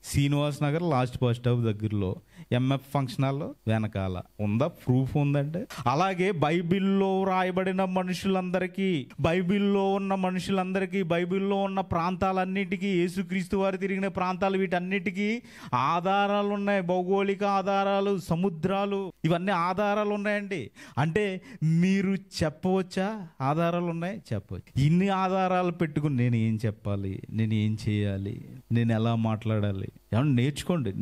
[SPEAKER 1] Srinivas Nagar last bus stop దగ్గరలో ఎంఎఫ్ ఫంక్షన్ హాల్ వెనకాల ఉందా? ప్రూఫ్ ఉందంటే. అలాగే బైబిల్లో రాయబడిన మనుషులందరికీ, బైబిల్లో ఉన్న మనుషులందరికీ, బైబిల్లో ఉన్న ప్రాంతాలన్నిటికీ, యేసుక్రీస్తు వారు తిరిగిన ప్రాంతాలు, వీటన్నిటికీ ఆధారాలు ఉన్నాయి. భౌగోళిక ఆధారాలు, సముద్రాలు, ఇవన్నీ ఆధారాలు ఉన్నాయండి. అంటే మీరు చెప్పవచ్చా? ఆధారాలు ఉన్నాయి, చెప్పవచ్చు. ఇన్ని ఆధారాలు పెట్టుకుని నేను ఏం చెప్పాలి, నేను ఏం చేయాలి, నేను ఎలా మాట్లాడాలి? ఏమన్నా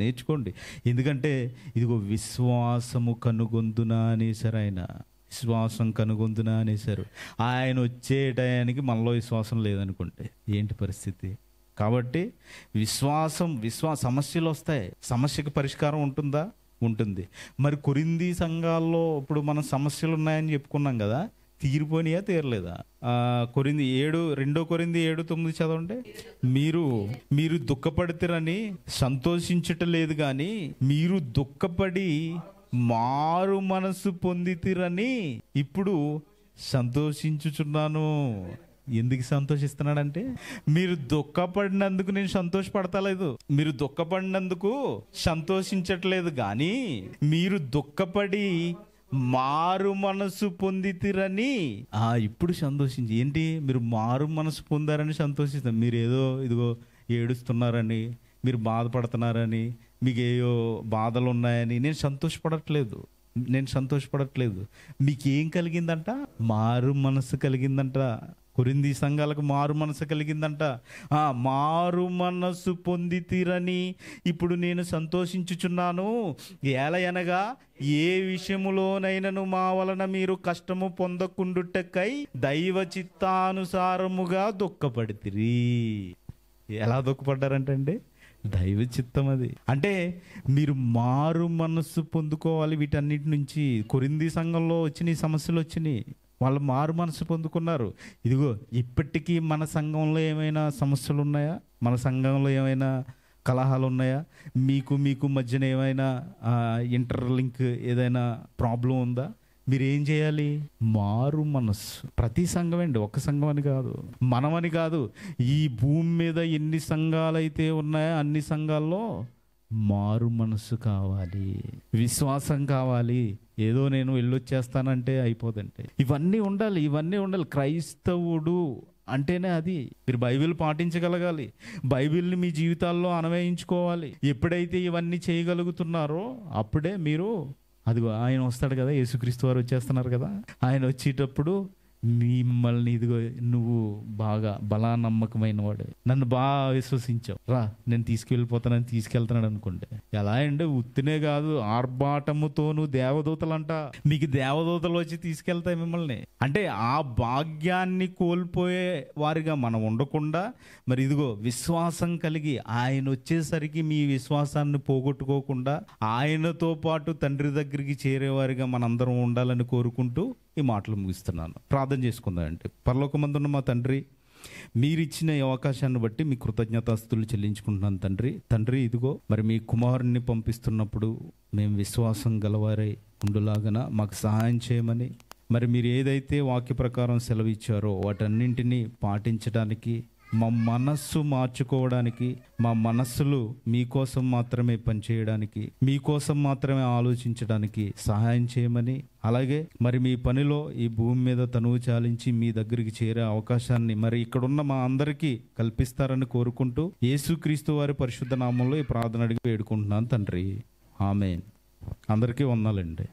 [SPEAKER 1] నేర్చుకోండి. ఎందుకంటే ఇదిగో విశ్వాసము కనుగొందునా అనేసారు ఆయన. విశ్వాసం కనుగొందునా అనేసారు. ఆయన వచ్చే టయానికి మనలో విశ్వాసం లేదనుకుంటే ఏంటి పరిస్థితి? కాబట్టి సమస్యలు వస్తాయి. సమస్యకు పరిష్కారం ఉంటుందా? ఉంటుంది. మరి కొరింథీ సంఘాల్లో ఇప్పుడు మనం సమస్యలు ఉన్నాయని చెప్పుకున్నాం కదా, తీరిపోయినాయా, తీరలేదా? 2 కొరింథీ 7:9 చదవండి. మీరు దుఃఖపడితేరని సంతోషించటలేదు కానీ మీరు దుఃఖపడి మారు మనసు పొందితిరని ఇప్పుడు సంతోషించుచున్నాను. ఎందుకు సంతోషిస్తున్నాడంటే, మీరు దుఃఖపడినందుకు నేను సంతోషపడతలేదు, మీరు దుఃఖపడినందుకు సంతోషించట్లేదు కానీ మీరు దుఃఖపడి మారు మనసు పొందితిరని ఇప్పుడు సంతోషించి. ఏంటి? మీరు మారు మనసు పొందారని సంతోషిస్తారు. మీరు ఏదో ఇదిగో ఏడుస్తున్నారని, మీరు బాధపడుతున్నారని, మీకు ఏయో బాధలు ఉన్నాయని నేను సంతోషపడట్లేదు. మీకేం కలిగిందంట? మారు మనసు కలిగిందంట. కొరింథీ సంఘాలకు మారు మనసు కలిగిందంట. మారు మనసు పొందితిరని ఇప్పుడు నేను సంతోషించుచున్నాను. ఏలయనగా ఏ విషయములోనైనను మా వలన మీరు కష్టము పొందకుండుటకై దైవ చిత్తానుసారముగా దుఃఖపడితిరి. ఎలా దుఃఖపడ్డారంటే దైవ చిత్తం అది. అంటే మీరు మారు మనస్సు పొందుకోవాలి. వీటన్నిటి నుంచి కొరింథీ సంఘంలో వచ్చినాయి సమస్యలు వచ్చినాయి. వాళ్ళు మారు మనసు పొందుకున్నారు. ఇదిగో ఇప్పటికీ మన సంఘంలో ఏమైనా సమస్యలు ఉన్నాయా? మన సంఘంలో ఏమైనా కలహాలు ఉన్నాయా? మీకు మధ్యన ఏమైనా ఇంటర్లింక్ ఏదైనా ప్రాబ్లం ఉందా? మీరు ఏం చేయాలి? మారు మనస్సు. ప్రతి సంఘం అండి, ఒక్క సంఘం అని కాదు, మనమని కాదు, ఈ భూమి మీద ఎన్ని సంఘాలు అయితే ఉన్నాయో అన్ని సంఘాల్లో మారు మనస్సు కావాలి, విశ్వాసం కావాలి. ఏదో నేను వెళ్ళొచ్చేస్తానంటే అయిపోదంటే ఇవన్నీ ఉండాలి. క్రైస్తవుడు అంటేనే అది. మీరు బైబిల్ పాటించగలగాలి, బైబిల్ని మీ జీవితాల్లో అన్వయించుకోవాలి. ఎప్పుడైతే ఇవన్నీ చేయగలుగుతున్నారో అప్పుడే మీరు అదిగో ఆయన వస్తాడు కదా, యేసుక్రీస్తు వారు వచ్చేస్తున్నారు కదా, ఆయన వచ్చేటప్పుడు మిమ్మల్ని ఇదిగో నువ్వు బాగా బలా నమ్మకమైన వాడు, నన్ను బాగా విశ్వసించావు, రా నేను తీసుకెళ్తున్నాడు అనుకుంటే ఎలా అండి? ఉత్తినే కాదు, ఆర్భాటముతోను దేవదూతలంట. మీకు దేవదూతలు వచ్చి తీసుకెళ్తాయి మిమ్మల్ని. అంటే ఆ భాగ్యాన్ని కోల్పోయే వారిగా మనం ఉండకుండా మరి ఇదిగో విశ్వాసం కలిగి ఆయన వచ్చేసరికి మీ విశ్వాసాన్ని పోగొట్టుకోకుండా ఆయనతో పాటు తండ్రి దగ్గరికి చేరేవారిగా మనందరం ఉండాలని కోరుకుంటూ ఈ మాటలు ముగిస్తున్నాను. ప్రార్థన చేసుకుందాం. అంటే పరలోకమందున్న మా తండ్రి, మీరిచ్చిన ఈ అవకాశాన్ని బట్టి మీ కృతజ్ఞతాస్తుతులు చెల్లించుకుంటున్నాను తండ్రి. ఇదిగో మరి మీ కుమారుణ్ణి పంపిస్తున్నప్పుడు మేము విశ్వాసం గలవారై ఉండులాగన మాకు సహాయం చేయమని, మరి మీరు ఏదైతే వాక్య ప్రకారం సెలవిచ్చారో వాటన్నింటినీ పాటించడానికి, మా మనస్సు మార్చుకోవడానికి, మా మనస్సులు మీకోసం మాత్రమే పనిచేయడానికి, మీకోసం మాత్రమే ఆలోచించడానికి సహాయం చేయమని, అలాగే మరి మీ పనిలో ఈ భూమి మీద తనువు చాలించి మీ దగ్గరికి చేరే అవకాశాన్ని మరి ఇక్కడున్న మా అందరికీ కల్పిస్తారని కోరుకుంటూ యేసుక్రీస్తు వారి పరిశుద్ధ నామంలో ఈ ప్రార్థన అడిగి వేడుకుంటున్నాను తండ్రి. ఆమేన్. అందరికీ వందనాలండి.